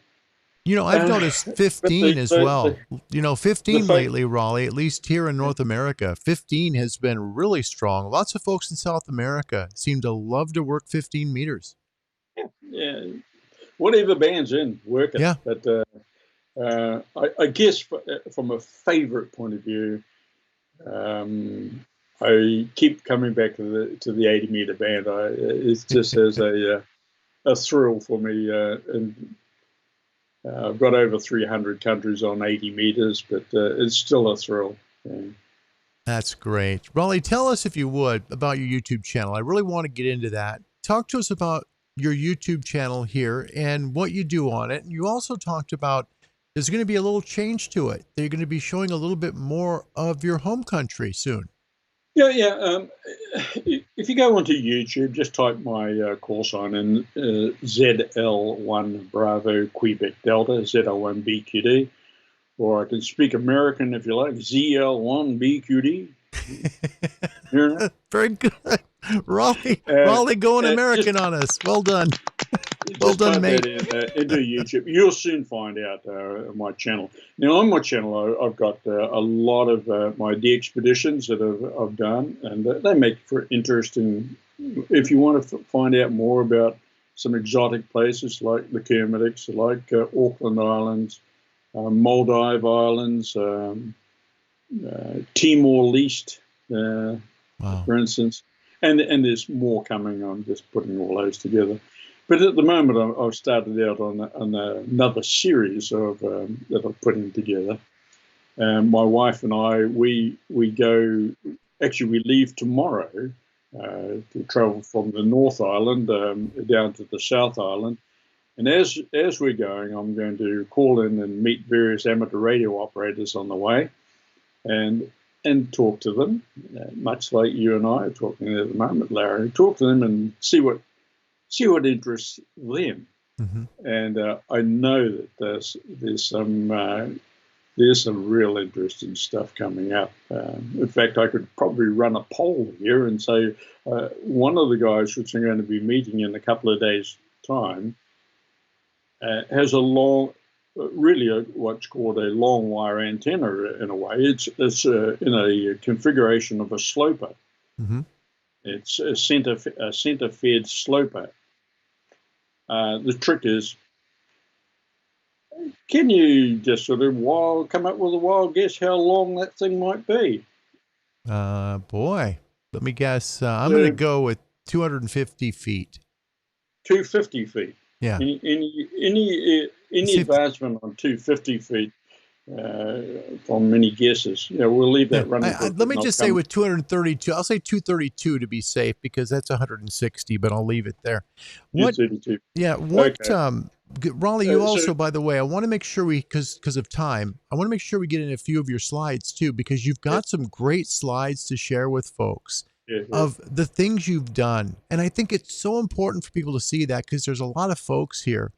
I've noticed 15 as well. 15 lately, Raleigh, at least here in North America, 15 has been really strong. Lots of folks in South America seem to love to work 15 meters. Yeah, whatever band's in, work it. Yeah. But I guess from a favorite point of view, I keep coming back to the 80-meter band. It just has a thrill for me. And I've got over 300 countries on 80 meters, but it's still a thrill. Yeah. That's great. Raleigh, tell us, if you would, about your YouTube channel. I really want to get into that. Talk to us about your YouTube channel here and what you do on it. And you also talked about there's going to be a little change to it. They're going to be showing a little bit more of your home country soon. Yeah. If you go onto YouTube, just type my call sign in, ZL1 Bravo Quebec Delta, ZL1BQD, or I can speak American if you like, ZL1BQD. Very good. Raleigh going American on us. Well done. Well Just done, type mate. that into YouTube. You'll soon find out my channel. Now, on my channel, I've got a lot of my DXPeditions that I've done, and they make for interesting. If you want to find out more about some exotic places like the Kermitics, like Auckland Islands, Maldive Islands, Timor-Leste, Wow. for instance, and there's more coming. I'm just putting all those together. But at the moment, I've started out on another series of that I'm putting together. My wife and I, we go. Actually, we leave tomorrow to travel from the North Island down to the South Island. And as we're going, I'm going to call in and meet various amateur radio operators on the way, and talk to them, much like you and I are talking at the moment, Larry. Talk to them and see what interests them. Mm-hmm. And I know that there's some real interesting stuff coming up. In fact, I could probably run a poll here and say one of the guys which I'm going to be meeting in a couple of days' time has what's called a long wire antenna in a way. It's in a configuration of a sloper. Mm-hmm. It's a center-fed sloper. The trick is, can you just sort of come up with a wild guess how long that thing might be? Boy, let me guess. I'm going to go with 250 feet. 250 feet. Yeah. Any advancement on 250 feet from many guesses? We'll leave that running. Let me just say with 232, I'll say 232 to be safe because that's 160, but I'll leave it there. 232. Yeah. What? Okay. Raleigh, you also, by the way, I want to make sure because of time, I want to make sure we get in a few of your slides too, because you've got some great slides to share with folks. Of the things you've done. And I think it's so important for people to see that because there's a lot of folks here.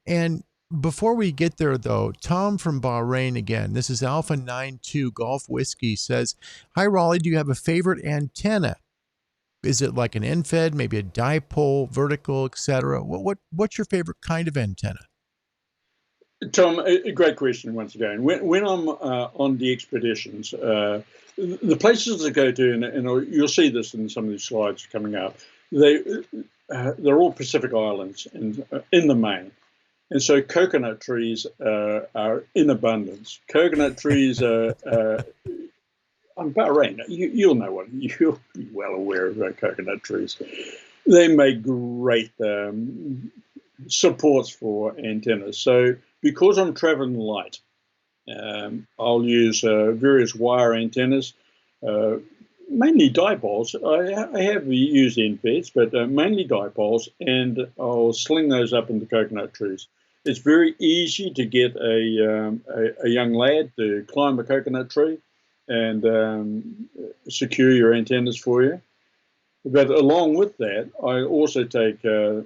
And before we get there, though, Tom from Bahrain again, this is Alpha 92 Golf Whiskey, says, "Hi, Raleigh, do you have a favorite antenna? Is it like an end-fed, maybe a dipole, vertical, etc.? What's your favorite kind of antenna?" Tom, a great question once again. When I'm on DXPeditions, the places I go to, and you'll see this in some of these slides coming up, they're all Pacific Islands in the main. And so coconut trees are in abundance. Coconut trees are on Bahrain. You'll know what, you'll be well aware of coconut trees. They make great supports for antennas. So because I'm traveling light, I'll use various wire antennas, mainly dipoles. I have used end-feds, but mainly dipoles, and I'll sling those up into coconut trees. It's very easy to get a young lad to climb a coconut tree and secure your antennas for you. But along with that, I also take a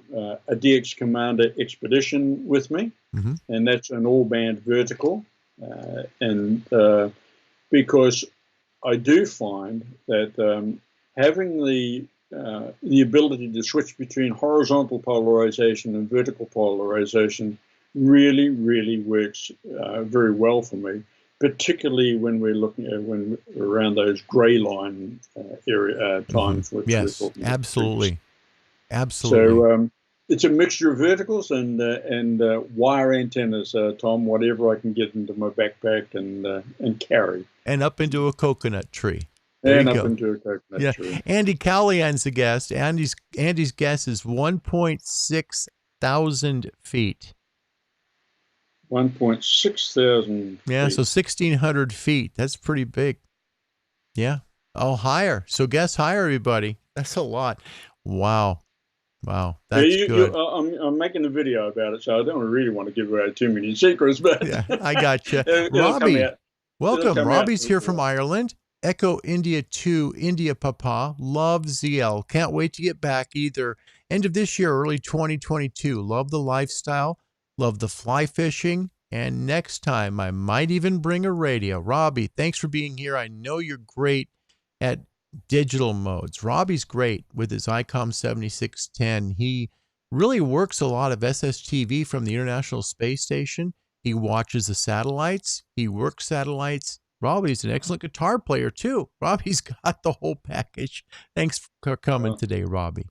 DX Commander Expedition with me, mm-hmm. and that's an all-band vertical. Because I do find that having the ability to switch between horizontal polarization and vertical polarization really, really works very well for me, particularly when we're looking at when we're around those gray line area times. Mm-hmm. Yes, absolutely. Absolutely. So it's a mixture of verticals and wire antennas, Tom, whatever I can get into my backpack and carry. And up into a coconut tree. And up into a coconut tree. Andy Callahan's the guest. Andy's guess is 1.6 thousand feet. 1.6 thousand. Yeah, so 1,600 feet. That's pretty big. Yeah. Oh, higher. So guess higher, everybody. That's a lot. Wow. That's good. I'm making a video about it, so I don't really want to give away too many secrets. But yeah, I got you. Robbie, welcome. Robbie's here from Ireland. Echo India 2, India Papa. Love ZL. Can't wait to get back either end of this year, early 2022. Love the lifestyle. Love the fly fishing. And next time, I might even bring a radio. Robbie, thanks for being here. I know you're great at digital modes. Robbie's great with his ICOM 7610. He really works a lot of SSTV from the International Space Station. He watches the satellites. He works satellites. Robbie's an excellent guitar player, too. Robbie's got the whole package. Thanks for coming today, Robbie.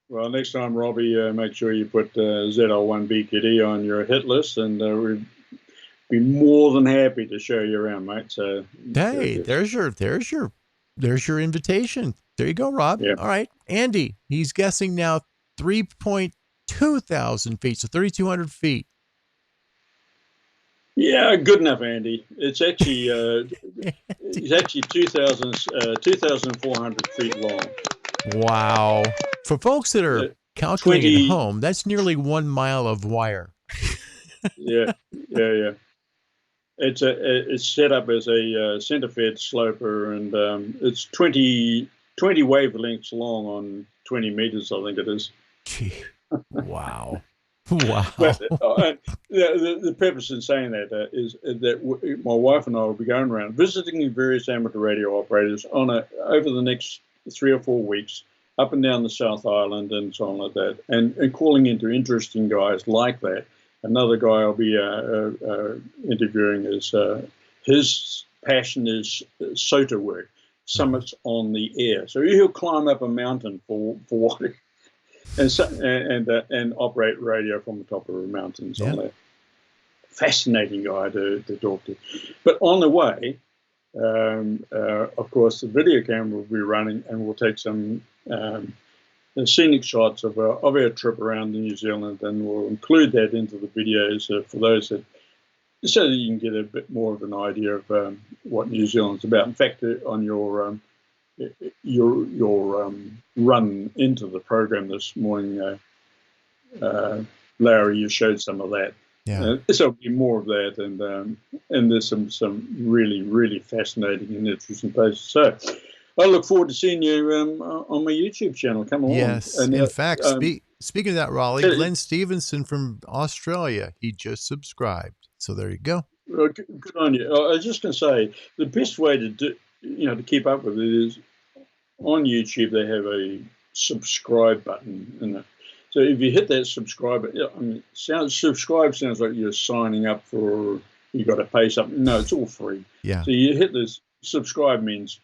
Well, next time, Robbie, make sure you put ZL1BQD on your hit list, and we'd be more than happy to show you around, mate. So, hey, there's your invitation. There you go, Rob. Yeah. All right, Andy. He's guessing now 3.2 thousand feet, so 3,200 feet. Yeah, good enough, Andy. It's actually it's actually 2,400 feet long. Wow. For folks that are calculating at home, that's nearly 1 mile of wire. Yeah. It's set up as a center-fed sloper, and it's 20 wavelengths long on 20 meters, I think it is. Gee. Wow. Wow. But, the purpose in saying that is that my wife and I will be going around visiting various amateur radio operators over the next 3 or 4 weeks, up and down the South Island and so on like that, and calling into interesting guys like that. Another guy I'll be interviewing is his passion is SOTA work, summits on the air. So he'll climb up a mountain for what. And operate radio from the top of the mountains. Yeah. On that. Fascinating guy to talk to. But on the way, of course, the video camera will be running, and we'll take some scenic shots of our trip around New Zealand, and we'll include that into the videos for those that, so that you can get a bit more of an idea of what New Zealand's about. In fact, on your run into the program this morning, Larry, you showed some of that. Yeah. So there'll be more of that, and there's some really, really fascinating and interesting places. So I look forward to seeing you on my YouTube channel. Come along. Yes. And, in fact, speaking of that, Raleigh, Glenn Stevenson from Australia, he just subscribed. So there you go. Well, good on you. I was just going to say, the best way to to keep up with it is on YouTube. They have a subscribe button in it. So if you hit that subscribe, subscribe sounds like you're signing up for, you got to pay something. No, it's all free. Yeah. So you hit this subscribe means,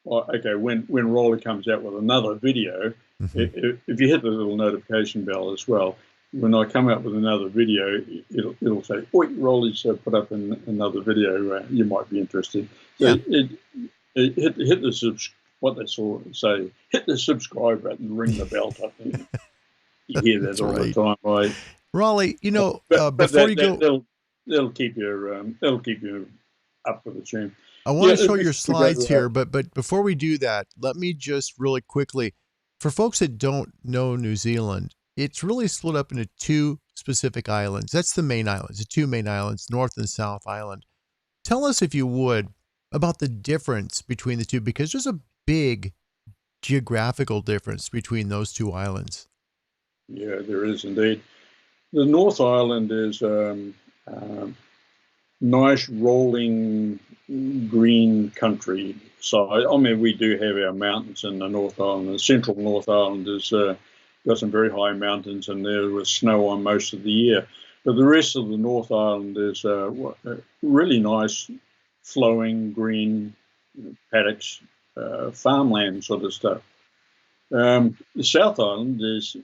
well, okay, when Roly comes out with another video, if you hit the little notification bell as well, when I come out with another video, it'll say, "Oi, Roly's put up another video. You might be interested." So hit the what they say, hit the subscribe button, ring the bell type thing. You hear that all the time, Raleigh. Before you go, that'll keep you up with the tune. I want to show your slides here, but before we do that, let me just really quickly, for folks that don't know New Zealand, it's really split up into 2 specific islands. That's the main islands, the 2 main islands, North and South Island. Tell us, if you would, about the difference between the two, because there's a big geographical difference between those 2 islands. Yeah, there is indeed. The North Island is nice rolling green country. So, we do have our mountains in the North Island. The central North Island has got some very high mountains, and there was snow on most of the year. But the rest of the North Island is really nice, flowing green paddocks, farmland sort of stuff. The South Island is,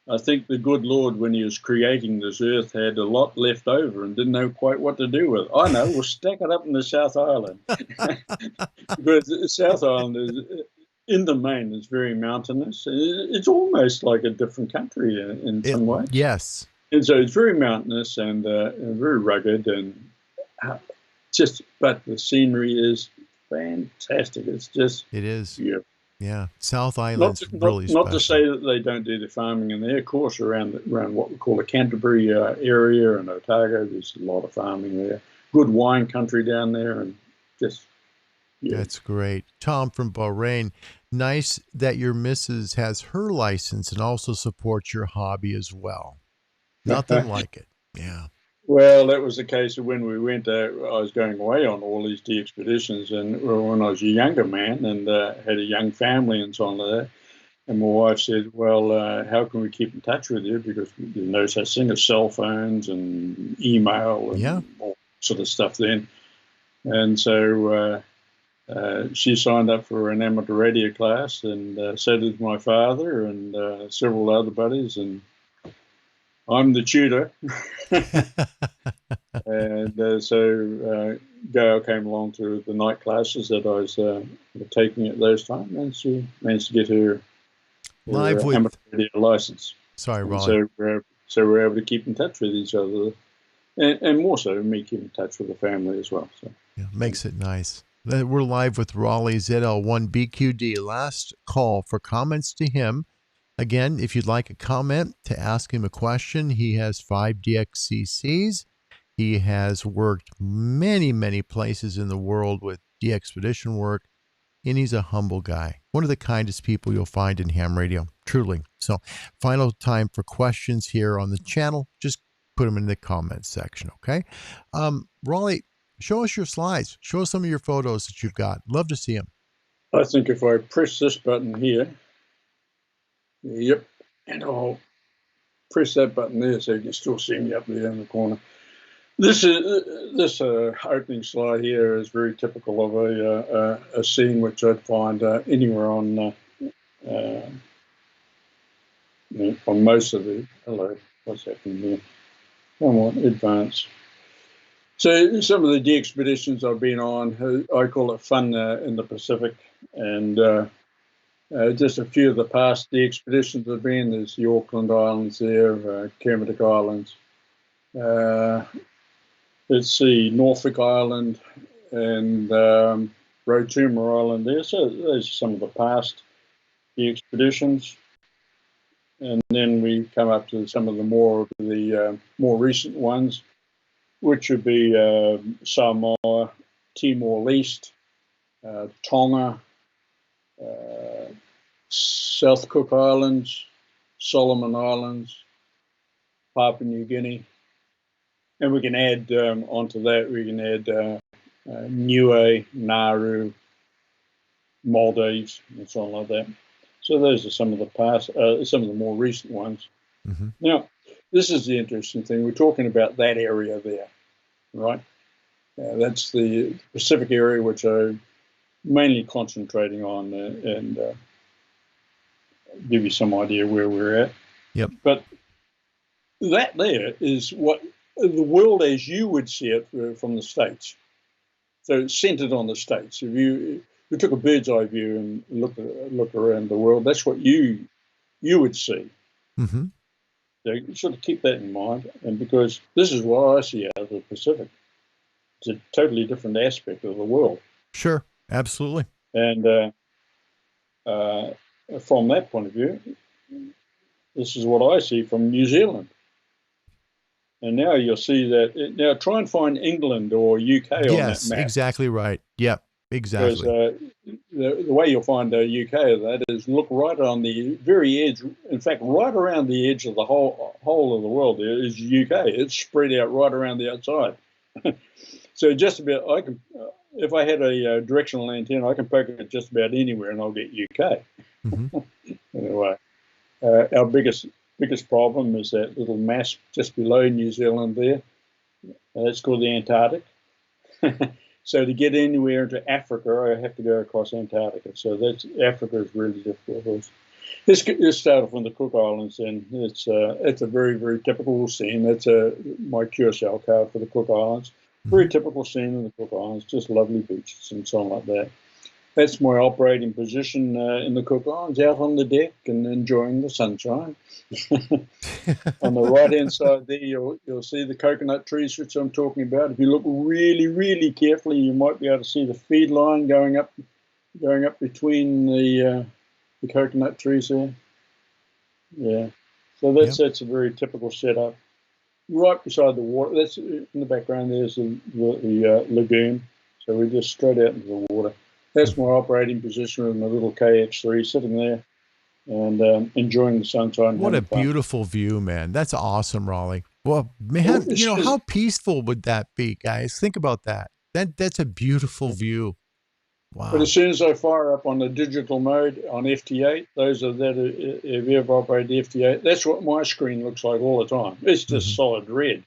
I think the good Lord, when he was creating this earth, had a lot left over and didn't know quite what to do with it. I know, we'll stack it up in the South Island. But the South Island is, in the main, is very mountainous. It's almost like a different country in some way. Yes. And so it's very mountainous and very rugged, and but the scenery is fantastic. It's just, it is. Beautiful. Yeah, South Island's really special. Not to say that they don't do the farming in there. Of course, around what we call the Canterbury area and Otago, there's a lot of farming there. Good wine country down there, and just, yeah. That's great. Tom from Bahrain, nice that your missus has her license and also supports your hobby as well. Nothing like it. Yeah. Well, that was the case of when we went. I was going away on all these DXPeditions, and when I was a younger man and had a young family and so on like that. And my wife said, well, how can we keep in touch with you? Because there's no such thing as cell phones and email and all sort of stuff then. And so she signed up for an amateur radio class, and so did my father and several other buddies. And I'm the tutor. And so Gail came along to the night classes that I was taking at those times, and she managed to get her Live with amateur radio license. Sorry, Raleigh. So we're able to keep in touch with each other, and more so me keep in touch with the family as well. So yeah, makes it nice. We're live with Roly ZL1BQD. Last call for comments to him. Again, if you'd like a comment to ask him a question, he has 5 DXCCs. He has worked many, many places in the world with DXPedition work, and he's a humble guy. One of the kindest people you'll find in ham radio, truly. So final time for questions here on the channel. Just put them in the comments section, okay? Raleigh, show us your slides. Show us some of your photos that you've got. Love to see them. I think if I press this button here, yep, and I'll press that button there so you can still see me up there in the corner. This opening slide here is very typical of a scene which I'd find anywhere on most of the. Hello, what's happening here? Come on, advance. So some of the DXPeditions I've been on, I call it fun in the Pacific, and just a few of the past DXPeditions I've been. There's the Auckland Islands there, Kermadec Islands. Let's see, Norfolk Island and Rotuma Island there. So those are some of the past DXPeditions. And then we come up to some of the more recent ones, which would be Samoa, Timor-Leste, Tonga, South Cook Islands, Solomon Islands, Papua New Guinea. And we can add onto that, we can add Niue, Nauru, Maldives, and so on like that. So those are some of the past, some of the more recent ones. Mm-hmm. Now, this is the interesting thing. We're talking about that area there, right? That's the Pacific area, which I'm mainly concentrating on, and give you some idea where we're at. Yep. But that there is what the world as you would see it from the States. So it's centered on the States. If you took a bird's eye view and look around the world, that's what you would see. Mm-hmm. So you sort of keep that in mind, and because this is what I see out of the Pacific. It's a totally different aspect of the world. Sure, absolutely. And from that point of view, this is what I see from New Zealand. And now you'll see that. Now try and find England or UK on that map. Yes, exactly right. Yep, exactly. Because the way you'll find the UK of that is look right on the very edge. In fact, right around the edge of the whole of the world there is UK. It's spread out right around the outside. So just about, I can, if I had a directional antenna, I can poke it just about anywhere and I'll get UK. Mm-hmm. Anyway, our biggest problem is that little mass just below New Zealand there. That's called the Antarctic. So to get anywhere into Africa, I have to go across Antarctica. So Africa is really difficult. Let's start off on the Cook Islands, and it's a very, very typical scene. That's my Curacao card for the Cook Islands. Very typical scene in the Cook Islands, just lovely beaches and so on like that. That's my operating position in the Cook Islands, out on the deck and enjoying the sunshine. On the right-hand side there, you'll see the coconut trees, which I'm talking about. If you look really, really carefully, you might be able to see the feed line going up between the coconut trees there. Yeah, so that's a very typical setup. Right beside the water, that's in the background. There's the lagoon. So we're just straight out into the water. That's my operating position with my little KX3 sitting there and enjoying the sunshine. What a beautiful view, man. That's awesome, Raleigh. Well, man, how peaceful would that be, guys? Think about that. That's a beautiful view. Wow. But as soon as I fire up on the digital mode on FT8, those of that have ever operated FT8, that's what my screen looks like all the time. It's just solid red.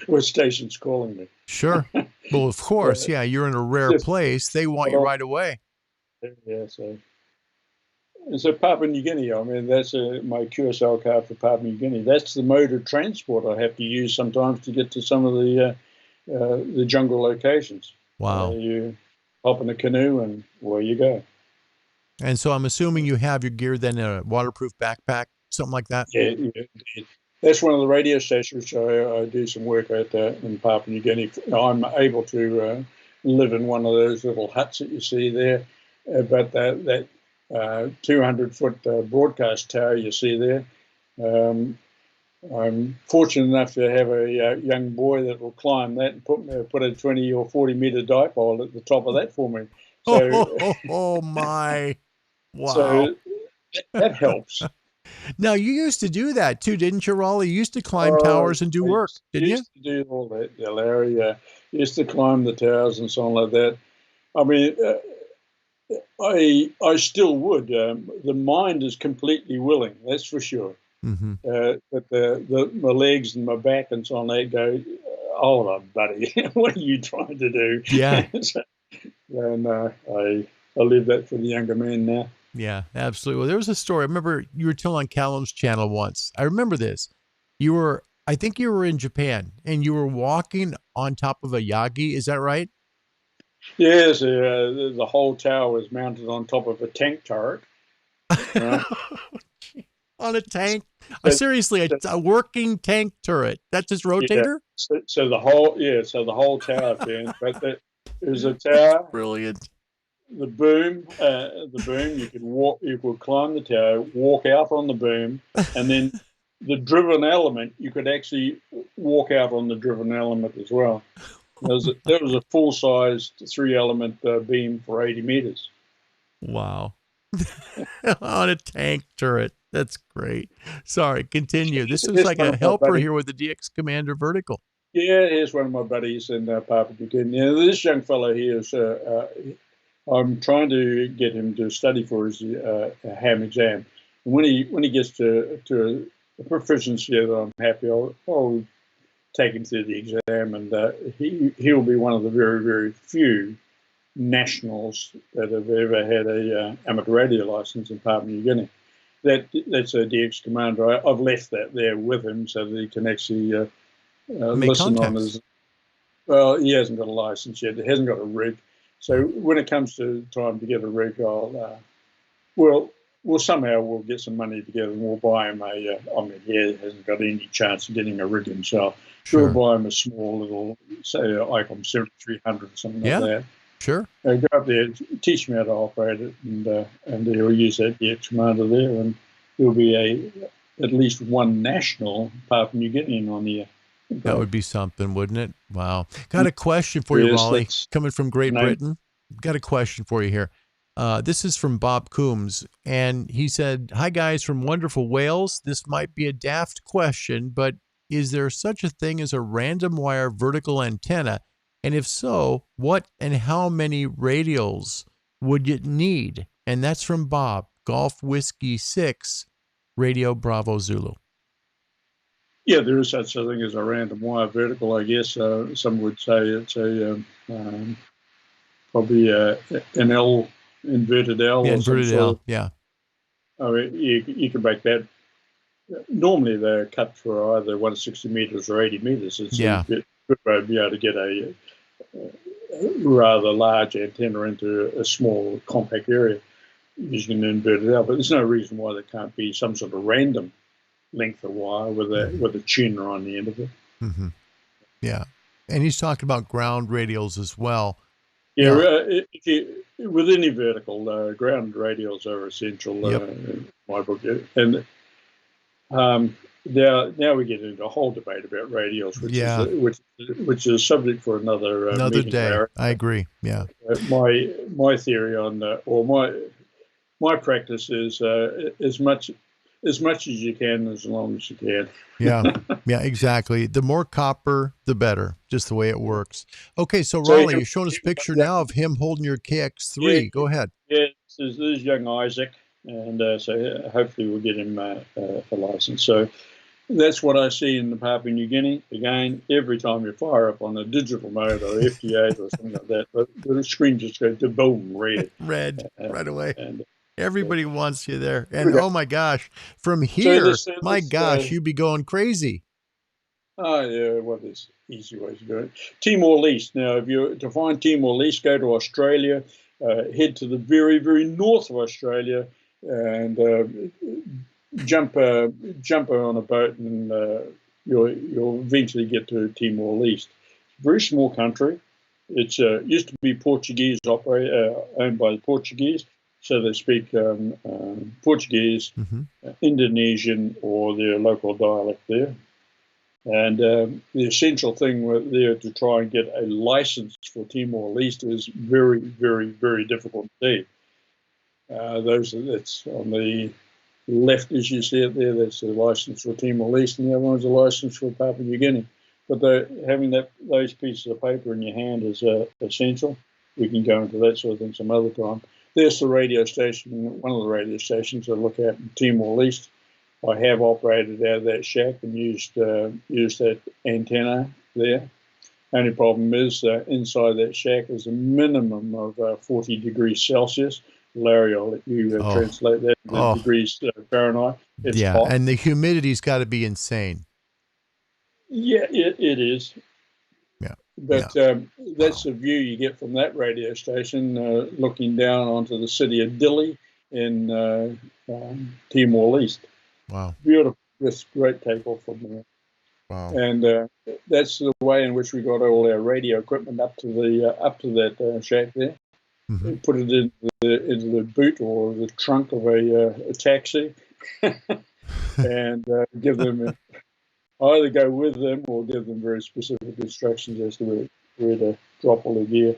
What station's calling me? Sure. Well, of course, yeah. You're in a rare place. They want you right away. Yeah. So Papua New Guinea. I mean, that's my QSL card for Papua New Guinea. That's the mode of transport I have to use sometimes to get to some of the jungle locations. Wow. You hop in a canoe and away you go. And so I'm assuming you have your gear then in a waterproof backpack, something like that? Yeah. That's one of the radio stations I do some work at in Papua New Guinea. I'm able to live in one of those little huts that you see there, but that 200-foot broadcast tower you see there, I'm fortunate enough to have a young boy that will climb that and put a 20 or 40-meter dipole at the top of that for me. So, oh my. Wow. So that helps. Now, you used to do that too, didn't you, Raleigh? You used to climb towers and do work, didn't you? Used to do all that, yeah, Larry. Used to climb the towers and so on like that. I mean, I still would. The mind is completely willing, that's for sure. Mm-hmm. But my legs and my back and so on, they go, hold on, buddy, what are you trying to do? Yeah. And I leave that for the younger man now. Yeah, absolutely. Well, there was a story. I remember you were telling on Callum's channel once. I remember this. I think you were in Japan and you were walking on top of a yagi. Is that right? Yes. The whole tower was mounted on top of a tank turret. On a tank? Seriously, a working tank turret. That's his rotator? Yeah. So the whole tower turned. But it was a tower. Brilliant. The boom, you could climb the tower, walk out on the boom, and then the driven element, you could actually walk out on the driven element as well. There was a full-sized 3-element beam for 80 meters. Wow. On a tank turret. That's great. Sorry, continue. This is like a helper here with the DX Commander Vertical. Yeah, here's one of my buddies in Papua New Guinea. This young fellow here is... I'm trying to get him to study for his ham exam. And when he gets to a proficiency that I'm happy, I'll take him through the exam, and he'll be one of the very, very few nationals that have ever had a amateur radio license in Papua New Guinea. That's a DX Commander. I've left that there with him so that he can actually listen on his... Well, he hasn't got a license yet. He hasn't got a rig. So when it comes to time to get a rig, we'll get some money together and we'll buy him he hasn't got any chance of getting a rig himself. Sure. We'll buy him a small little, say, ICOM 7300 or something like that. Sure. Go up there, teach him how to operate it, and he'll use that DX Commander there, and there'll be at least one national Papua New Guinean on the That would be something, wouldn't it? Wow. Got a question for you, Raleigh, coming from Great Britain. Got a question for you here. This is from Bob Coombs, and he said, "Hi, guys from wonderful Wales. This might be a daft question, but is there such a thing as a random wire vertical antenna? And if so, what and how many radials would you need?" And that's from Bob, Golf Whiskey 6, Radio Bravo Zulu. Yeah, there is such a thing as a random wire vertical, I guess. Some would say it's probably an L, inverted L. Yeah, inverted L, yeah. I mean, you can make that. Normally they're cut for either 160 meters or 80 meters. It's a good way to be able to get a rather large antenna into a small, compact area using an inverted L. But there's no reason why there can't be some sort of random length of wire with a tuner on the end of it. Mm-hmm. Yeah, and he's talking about ground radials as well. Yeah, with any vertical, ground radials are essential in my book. And now we get into a whole debate about radials, which is a subject for another day. I agree. Yeah, my theory on or my practice is as much as much as you can, as long as you can. Yeah, yeah, exactly. The more copper, the better, just the way it works. Okay, so So Raleigh, you're showing us a picture now of him holding your KX3. Go ahead. Yeah, this is young Isaac, and so hopefully we'll get him a license. So that's what I see in the Papua New Guinea. Again, every time you fire up on a digital mode or FT8 or something like that, the screen just goes to boom, red. Red, right away. And Everybody wants you there. And oh my gosh, from here, my gosh, you'd be going crazy. Oh, yeah, well, there's easy ways to do it. Timor-Leste. Now, if you to find Timor-Leste, go to Australia, head to the very, very north of Australia, and jump on a boat, and you'll eventually get to Timor-Leste. Very small country. It's used to be Portuguese owned by the Portuguese, so they speak Portuguese, Indonesian, or their local dialect there. And the essential thing there to try and get a license for Timor-Leste is very, very, very difficult indeed. That's on the left, as you see it there. That's a license for Timor-Leste, and the other one's a license for Papua New Guinea. But having those pieces of paper in your hand is essential. We can go into that sort of thing some other time. There's the radio station, one of the radio stations I look at in Timor-Leste. I have operated out of that shack and used that antenna there. Only problem is inside that shack is a minimum of 40 degrees Celsius. Larry, I'll let you translate that in degrees Fahrenheit. It's hot. And the humidity's got to be insane. Yeah, it is. Yeah. But that's the view you get from that radio station, looking down onto the city of Dili in Timor-Leste. Wow. Beautiful. Just great takeoff from there. Wow. And that's the way in which we got all our radio equipment up to that shack there. We put it into the boot or the trunk of a taxi, and give them either go with them or give them very specific instructions as to where to drop all the gear.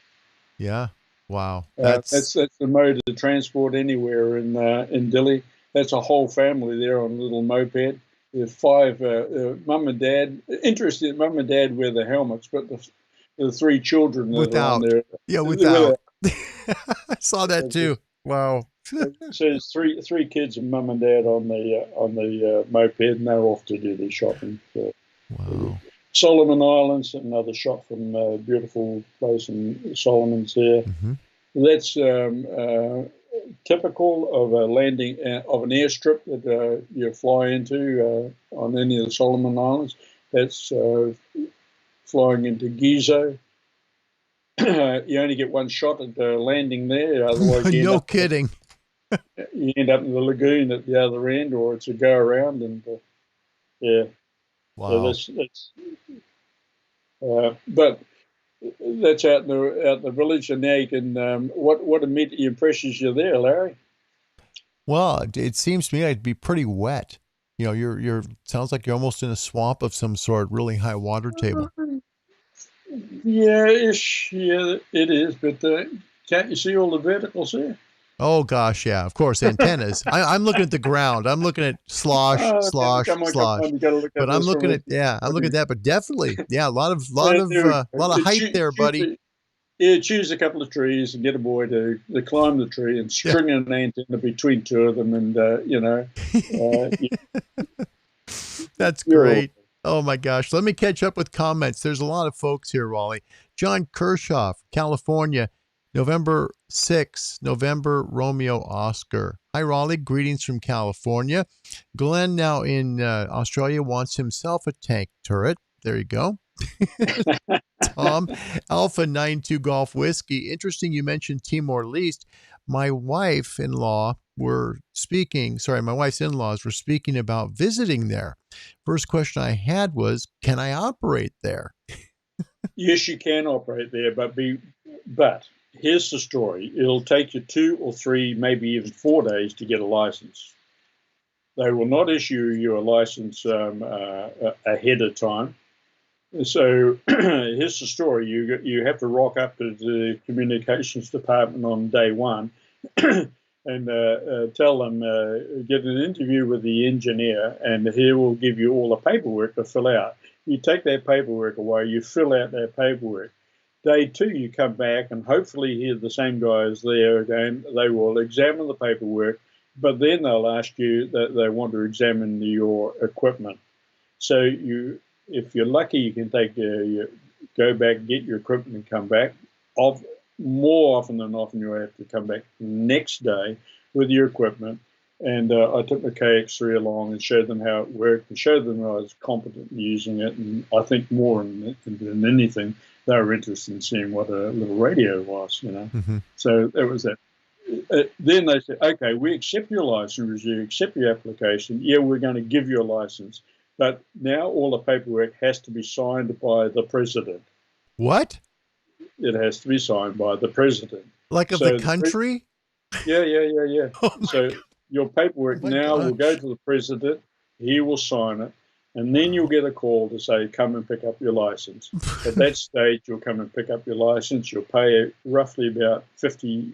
Yeah. Wow. That's the mode of transport anywhere in Dili. That's a whole family there on a little moped. There's 5 mum and dad. Interesting, mum and dad wear the helmets, but the 3 children that are on there. Yeah, without. I saw that too. Wow. So there's three kids and mum and dad on the moped, and they're off to do their shopping. Wow. Solomon Islands, another shot from a beautiful place in Solomon's there. That's typical of a landing of an airstrip that you fly into on any of the Solomon Islands. That's flying into Gizo. You only get one shot at landing there. Otherwise, no kidding. You end up in the lagoon at the other end, or it's a go around, and yeah. Wow. So that's but that's out in the village, and now you can. What immediately impresses you there, Larry? Well, it seems to me like it'd be pretty wet. You know, you're sounds like you're almost in a swamp of some sort, really high water table. Yeah, it is. But can't you see all the verticals there? Oh gosh, yeah, of course, antennas. I'm looking at the ground. I'm looking at slosh. But I'm looking at that. But definitely, yeah, a lot of height there, buddy. Choose a couple of trees and get a boy to climb the tree and string an antenna between 2 of them, and That's great. Oh my gosh. Let me catch up with comments. There's a lot of folks here, Raleigh. John Kershaw, California, November 6, November Romeo Oscar. Hi, Raleigh. Greetings from California. Glenn, now in Australia, wants himself a tank turret. There you go. Tom, Alpha 92 Golf Whiskey. Interesting you mentioned Timor-Leste. My wife's in-laws were speaking about visiting there. First question I had was, can I operate there? Yes, you can operate there, but here's the story. It'll take you 2 or 3, maybe even 4 days to get a license. They will not issue you a license ahead of time. So here's the story. You have to rock up to the communications department on day 1 and tell them, get an interview with the engineer, and he will give you all the paperwork to fill out. You take that paperwork away, you fill out that paperwork. Day 2, you come back, and hopefully here the same guys there again. They will examine the paperwork, but then they'll ask you that they want to examine your equipment. So if you're lucky, you can go back, get your equipment, and come back. More often than often, you have to come back next day with your equipment. And I took my KX3 along and showed them how it worked, and showed them I was competent in using it. And I think more than anything, they were interested in seeing what a little radio was, Mm-hmm. So that was that. Then they said, okay, we accept your license, you accept your application. Yeah, we're going to give you a license. But now all the paperwork has to be signed by the president. What? It has to be signed by the president. Like of the country? Yeah. Oh So your paperwork will go to the president. He will sign it. And then you'll get a call to say, come and pick up your license. At that stage, you'll come and pick up your license. You'll pay roughly about $50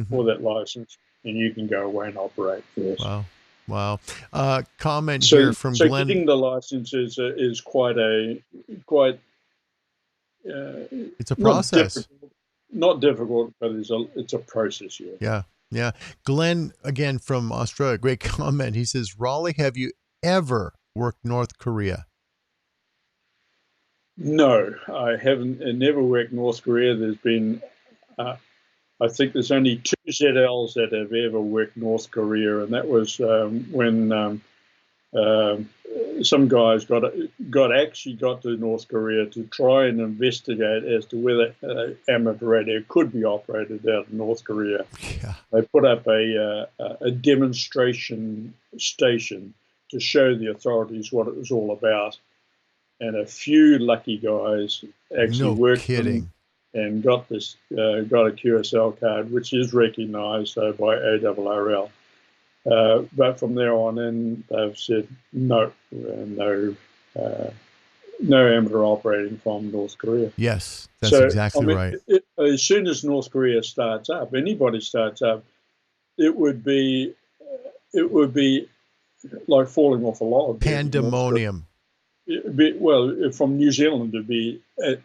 for that license, and you can go away and operate. Yes. Wow. Comment here from Glenn. Getting the license is quite it's a process. Not difficult, but it's a process. Yeah. Glenn, again from Australia, great comment. He says, Raleigh, have you ever worked North Korea? No, I haven't. I never worked North Korea. There's been, I think there's only 2 ZLs that have ever worked North Korea, and that was when some guys got to North Korea to try and investigate as to whether amateur radio could be operated out of North Korea. Yeah. They put up a demonstration station to show the authorities what it was all about, and a few lucky guys actually worked and got a QSL card, which is recognised by ARRL. But from there on in, they've said no amateur operating from North Korea. Yes, that's exactly right. As soon as North Korea starts up, anybody starts up, it would be like falling off a log. Pandemonium. From New Zealand to be the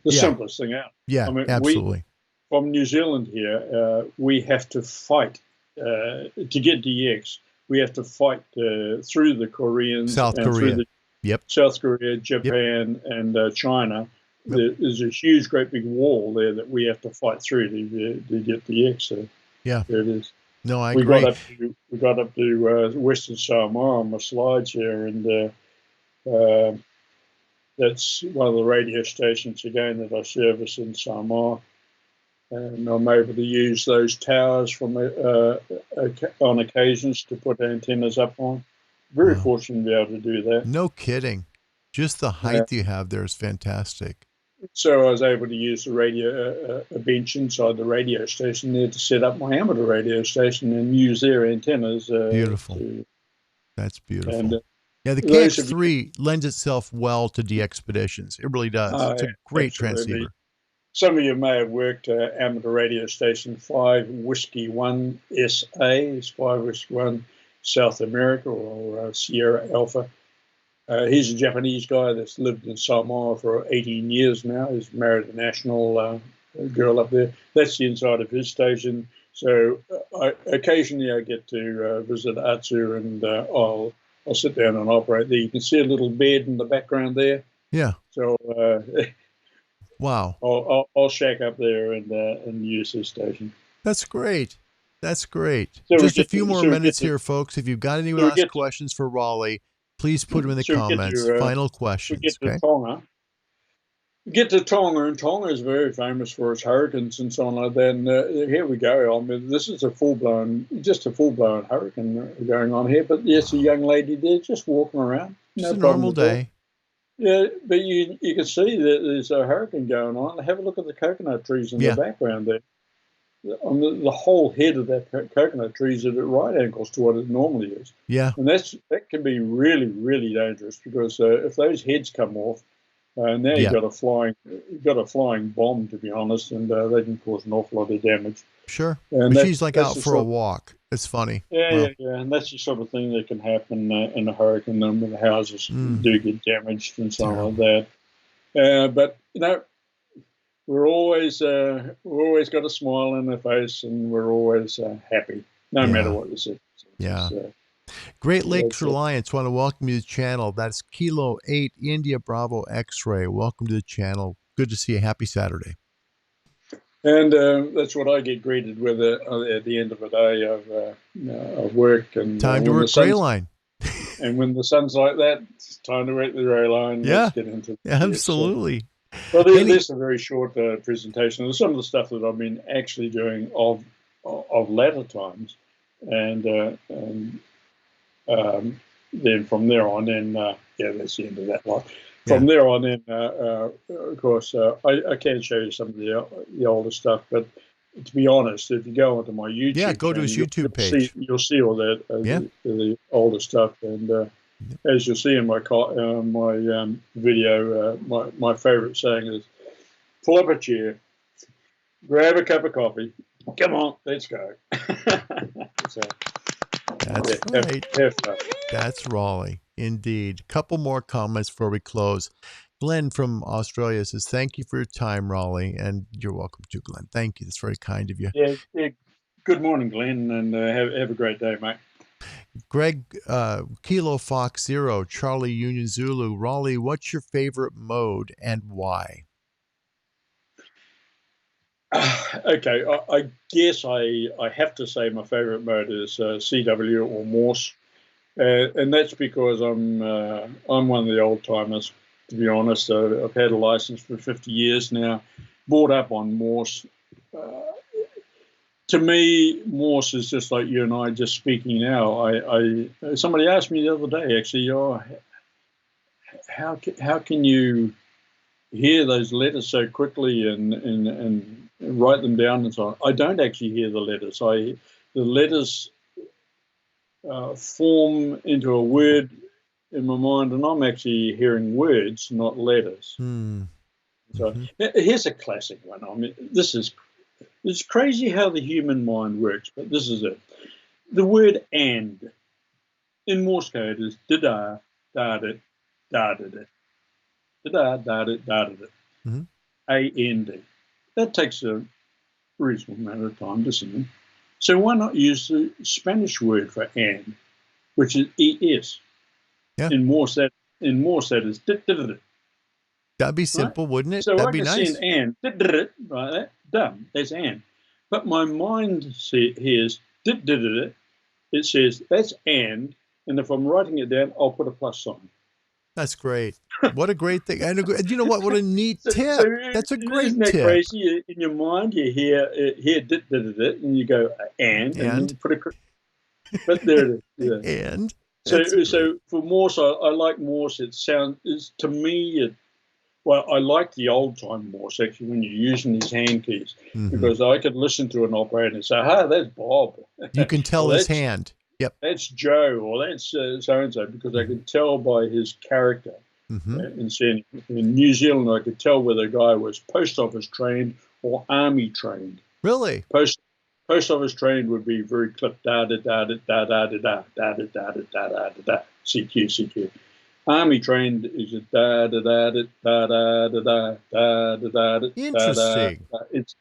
simplest thing out. Yeah, absolutely. From New Zealand here, we have to fight to get DX. We have to fight through the Koreans, South Korea, Japan, and China. There's a huge, great big wall there that we have to fight through to get DX. So there it is. No, I agree. We got up to Western Samoa on my slides here, and that's one of the radio stations again that I service in Samoa, and I'm able to use those towers from on occasions to put antennas up on. Very fortunate to be able to do that. No kidding. Just the height you have there is fantastic. So I was able to use the radio, a bench inside the radio station there to set up my amateur radio station and use their antennas. Beautiful. That's beautiful. And, the KX3 lends itself well to DXPeditions. It really does. It's a great transceiver. Some of you may have worked amateur radio station 5 Whiskey 1 SA, it's 5 Whiskey 1 South America, or Sierra Alpha. He's a Japanese guy that's lived in Samoa for 18 years now. He's married a national girl up there. That's the inside of his station. So occasionally I get to visit Atsu, and I'll sit down and operate there. You can see a little bed in the background there. Yeah. So wow. I'll shack up there and use his station. That's great. That's great. So just a few more minutes here, folks. If you've got any last questions for Raleigh, please put them in the comments. Final questions. Get to Tonga, and Tonga is very famous for its hurricanes and so on like that. And here we go. I mean, this is a full-blown hurricane going on here. But yes, a young lady there just walking around. It's a normal day. Yeah, but you can see that there's a hurricane going on. Have a look at the coconut trees in the background there. On the whole head of that coconut tree is at right angles to what it normally is. Yeah. And that can be really, really dangerous, because if those heads come off, Now you've got a flying bomb, to be honest, and they can cause an awful lot of damage. Sure. And but she's like out for a walk. It's funny. Yeah, and that's the sort of thing that can happen in a hurricane when the houses do get damaged and so on like that. But we're always got a smile on our face, and we're always happy, no matter what the circumstances. Great Lakes Reliance want to welcome you to the channel. That's Kilo 8 India Bravo X-Ray. Welcome to the channel. Good to see you. Happy Saturday. And that's what I get greeted with at the end of the day of work. And time to work gray line. And when the sun's like that, it's time to work the gray line. Yeah, let's get into absolutely. Well, this is a very short presentation of some of the stuff that I've been actually doing of latter times, and then from there on in, that's the end of that lot. From there on in, of course, I can show you some of the older stuff, but to be honest, if you go onto my YouTube, go to his YouTube page. You'll see all that the older stuff, and as you'll see in my video, my favorite saying is, pull up a chair, grab a cup of coffee, come on, let's go. So, that's right. Have fun. That's Raleigh, indeed. Couple more comments before we close. Glenn from Australia says, thank you for your time, Raleigh, and you're welcome too, Glenn. Thank you. That's very kind of you. Yeah. Good morning, Glenn, and have a great day, mate. Greg, Kilo Fox 0, Charlie Union Zulu. Raleigh, what's your favorite mode and why? Okay, I guess I have to say my favorite mode is CW or Morse, and that's because I'm one of the old timers. To be honest, I've had a license for 50 years now, brought up on Morse. To me, Morse is just like you and I just speaking now. Somebody asked me the other day, actually, how can you hear those letters so quickly and write them down and so on? I don't actually hear the letters. The letters form into a word in my mind, and I'm actually hearing words, not letters. So here's a classic one. I mean, it's crazy how the human mind works, but this is it. The word "and" in Morse code is da-da, da-da, da-da-da. Da-da, da-da, da-da-da. A-N-D. That takes a reasonable amount of time to sing. So why not use the Spanish word for "and," which is "es"? Yeah. In Morse, that is da-da-da. That'd be simple, right? Wouldn't it? So that'd I be can nice. See an "and," like that, done. That's "and." But my mind hears da-da-da. It says that's "and," and if I'm writing it down, I'll put a plus sign. That's great. What a great thing. And you know what? What a neat tip. That's a great isn't that tip. Crazy? In your mind, you hear da-da-da, and you go and you put a. But there it is. Yeah. And so for Morse, I like Morse. To me, I like the old time Morse actually when you're using these hand keys because I could listen to an operator and say, "Hey, that's Bob." You can tell his hand. Yep. That's Joe, or that's so-and-so, because I could tell by his character. In New Zealand, I could tell whether a guy was post office trained or army trained. Really? Post office trained would be very clipped, da-da-da-da-da-da-da-da, da-da-da-da-da-da-da, CQ. Army trained is a da-da-da-da-da-da-da-da-da-da. Interesting. It's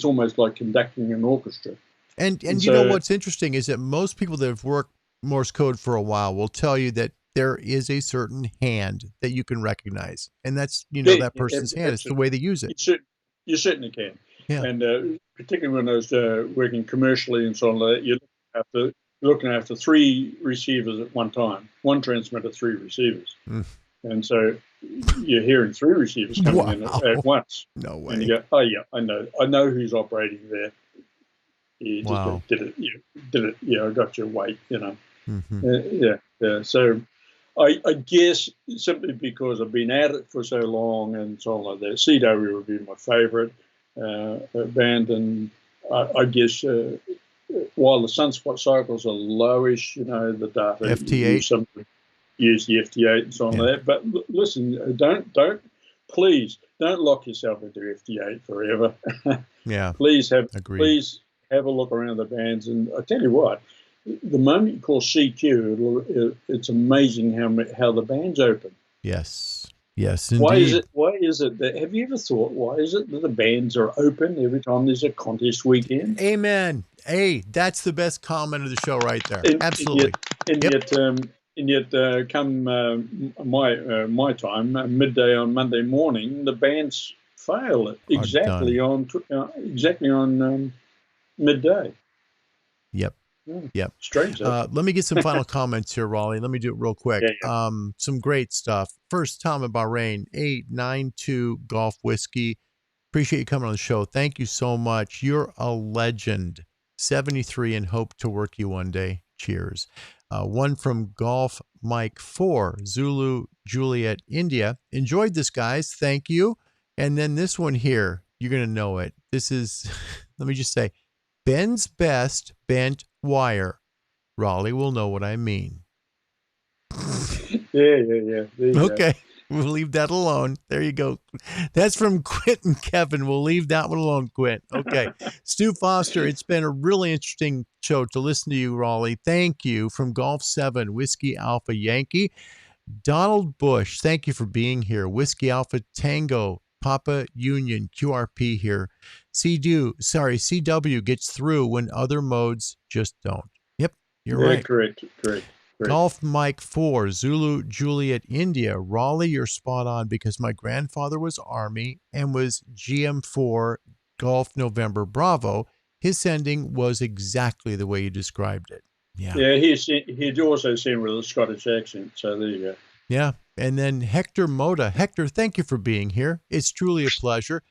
almost like conducting an orchestra. And you know what's interesting is that most people that have worked Morse code for a while will tell you that there is a certain hand that you can recognize, and that's that person's hand. It's the way they use it. You certainly can. Yeah. And particularly when I was working commercially and so on, you're looking after 3 receivers at one time, 1 transmitter, 3 receivers, and so you're hearing 3 receivers coming in at once. No way. And you go, oh yeah, I know who's operating there. You just did it. You did it. Yeah, I got your weight. Yeah. So, I guess simply because I've been at it for so long and so on like that, CW would be my favorite band, and I guess while the sunspot cycles are lowish, the data FT8. use the FT8 and so on like that. But listen, please don't lock yourself into FT8 forever. Yeah. Please have Agreed. a look around the bands, and I tell you what, the moment you call CQ, it's amazing how the bands open. Yes. Yes, indeed. Why is it that, have you ever thought, why is it that the bands are open every time there's a contest weekend? Amen. Hey, that's the best comment of the show right there. Absolutely. And yet, come my time, midday on Monday morning, the bands fail exactly on midday. Yep. Yep. Strange. Let me get some final comments here, Raleigh. Let me do it real quick. Yeah. Some great stuff. First, Tom in Bahrain, 892 Golf Whiskey. Appreciate you coming on the show. Thank you so much. You're a legend. 73 and hope to work you one day. Cheers. One from Golf Mike 4, Zulu Juliet India. Enjoyed this, guys. Thank you. And then this one here, you're going to know it. This is, let me just say, Ben's best bent wire. Raleigh will know what I mean. Yeah. Okay. We'll leave that alone. There you go. That's from Quint and Kevin. We'll leave that one alone, Quint. Okay. Stu Foster, it's been a really interesting show to listen to you, Raleigh. Thank you. From Golf 7, Whiskey Alpha Yankee. Donald Bush, thank you for being here. Whiskey Alpha Tango, Papa Union, QRP here. CW gets through when other modes just don't. Yep, you're right. Correct. Golf Mike 4, Zulu Juliet India. Raleigh, you're spot on because my grandfather was Army and was GM4 Golf November Bravo. His sending was exactly the way you described it. Yeah. Yeah, he'd also seen with a Scottish accent, so there you go. Yeah. And then Hector Moda. Hector, thank you for being here. It's truly a pleasure.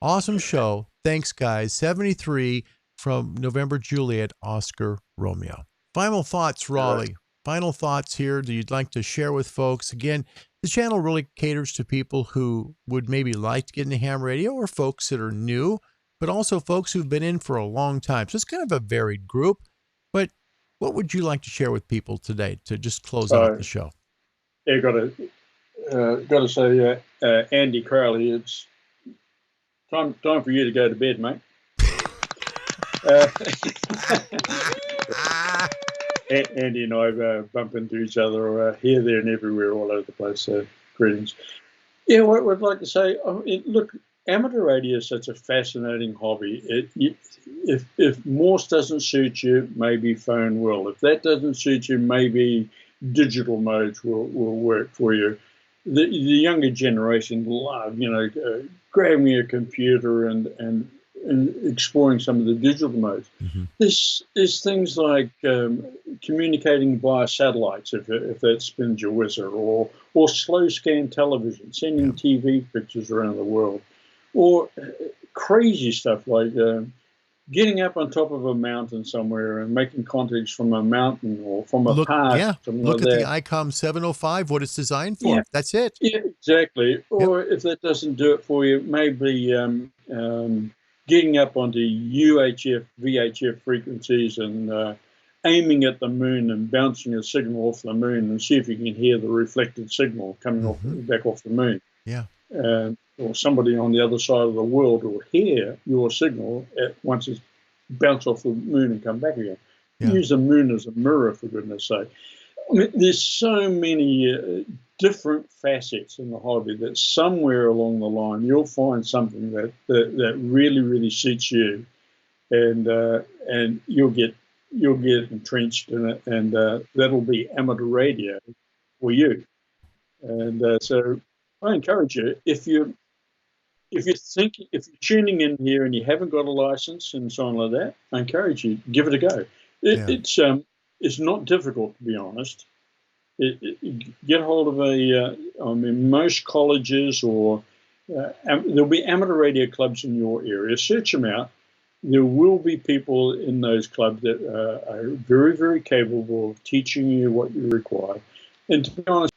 Awesome show. Thanks, guys. 73 from November Juliet, Oscar Romeo. Final thoughts, Raleigh. Final thoughts here that you'd like to share with folks. Again, the channel really caters to people who would maybe like to get into ham radio or folks that are new, but also folks who've been in for a long time. So it's kind of a varied group. But what would you like to share with people today to just close out the show? Yeah, got to say, Andy Crowley, it's time for you to go to bed, mate. Andy and I bump into each other here, there, and everywhere, all over the place. So, greetings. Yeah, what I'd like to say, look, amateur radio is such a fascinating hobby. If Morse doesn't suit you, maybe phone will. If that doesn't suit you, maybe digital modes will work for you. The younger generation love, grabbing a computer and exploring some of the digital modes. Mm-hmm. There's things like communicating via satellites, if that spins your wizard, or slow scan television, sending TV pictures around the world, or crazy stuff like getting up on top of a mountain somewhere and making contacts from a mountain or from a park. Yeah, look at the ICOM 705, what it's designed for. Yeah. That's it. Yeah, exactly. Or if that doesn't do it for you, maybe getting up onto UHF, VHF frequencies and aiming at the moon and bouncing a signal off the moon and see if you can hear the reflected signal coming back off the moon. Yeah. Or somebody on the other side of the world will hear your signal once it's bounced off the moon and come back again. Yeah. Use the moon as a mirror, for goodness sake. I mean, there's so many different facets in the hobby that somewhere along the line you'll find something that really, really suits you, and you'll get entrenched in it, and that'll be amateur radio for you. And so I encourage you, if you're tuning in here and you haven't got a license and so on like that, I encourage you, give it a go. It's not difficult, to be honest. Get hold of most colleges or there'll be amateur radio clubs in your area. Search them out. There will be people in those clubs that are very, very capable of teaching you what you require. And to be honest,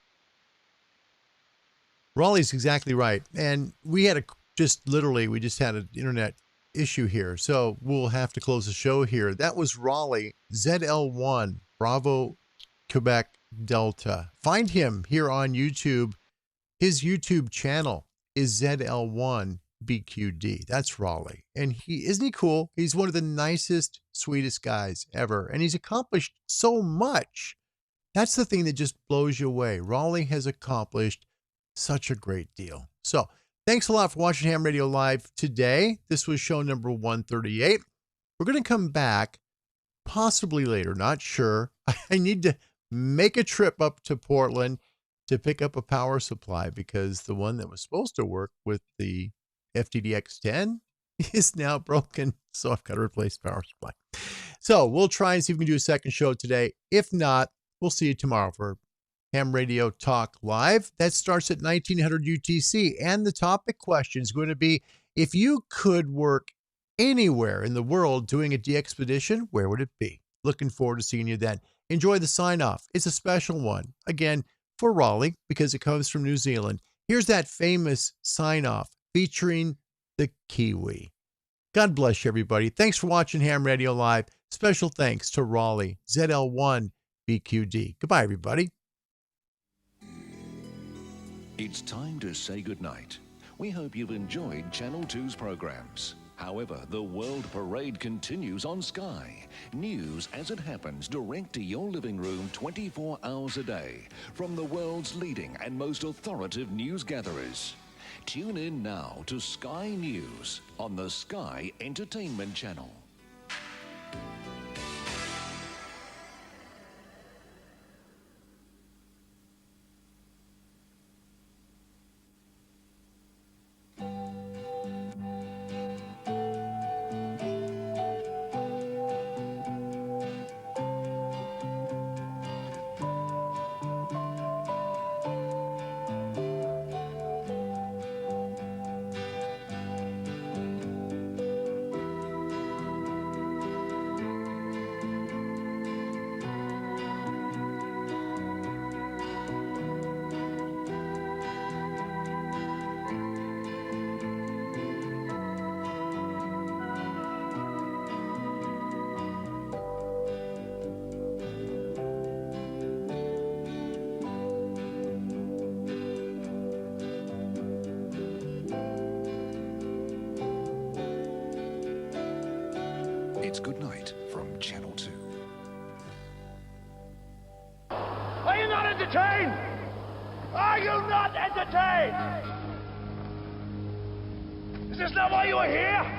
Raleigh's exactly right. And we had we just had an internet issue here. So we'll have to close the show here. That was Raleigh ZL1 Bravo Quebec Delta. Find him here on YouTube. His YouTube channel is ZL1BQD. That's Raleigh. And isn't he cool? He's one of the nicest, sweetest guys ever. And he's accomplished so much. That's the thing that just blows you away. Raleigh has accomplished such a great deal. So thanks a lot for watching Ham Radio Live today. This was show number 138. We're going to come back possibly later, not sure. I need to make a trip up to Portland to pick up a power supply because the one that was supposed to work with the FTDX10 is now broken. So I've got to replace the power supply. So we'll try and see if we can do a second show today. If not, we'll see you tomorrow for Ham Radio Talk Live. That starts at 1900 UTC. And the topic question is going to be, if you could work anywhere in the world doing a DXPedition, where would it be? Looking forward to seeing you then. Enjoy the sign-off. It's a special one, again, for Raleigh, because it comes from New Zealand. Here's that famous sign-off featuring the Kiwi. God bless you, everybody. Thanks for watching Ham Radio Live. Special thanks to Raleigh ZL1BQD. Goodbye, everybody. It's time to say goodnight. We hope you've enjoyed Channel 2's programs. However, the World Parade continues on Sky. News as it happens direct to your living room 24 hours a day from the world's leading and most authoritative news gatherers. Tune in now to Sky News on the Sky Entertainment Channel. It's Good Night from Channel 2. Are you not entertained? Are you not entertained? Is this not why you are here?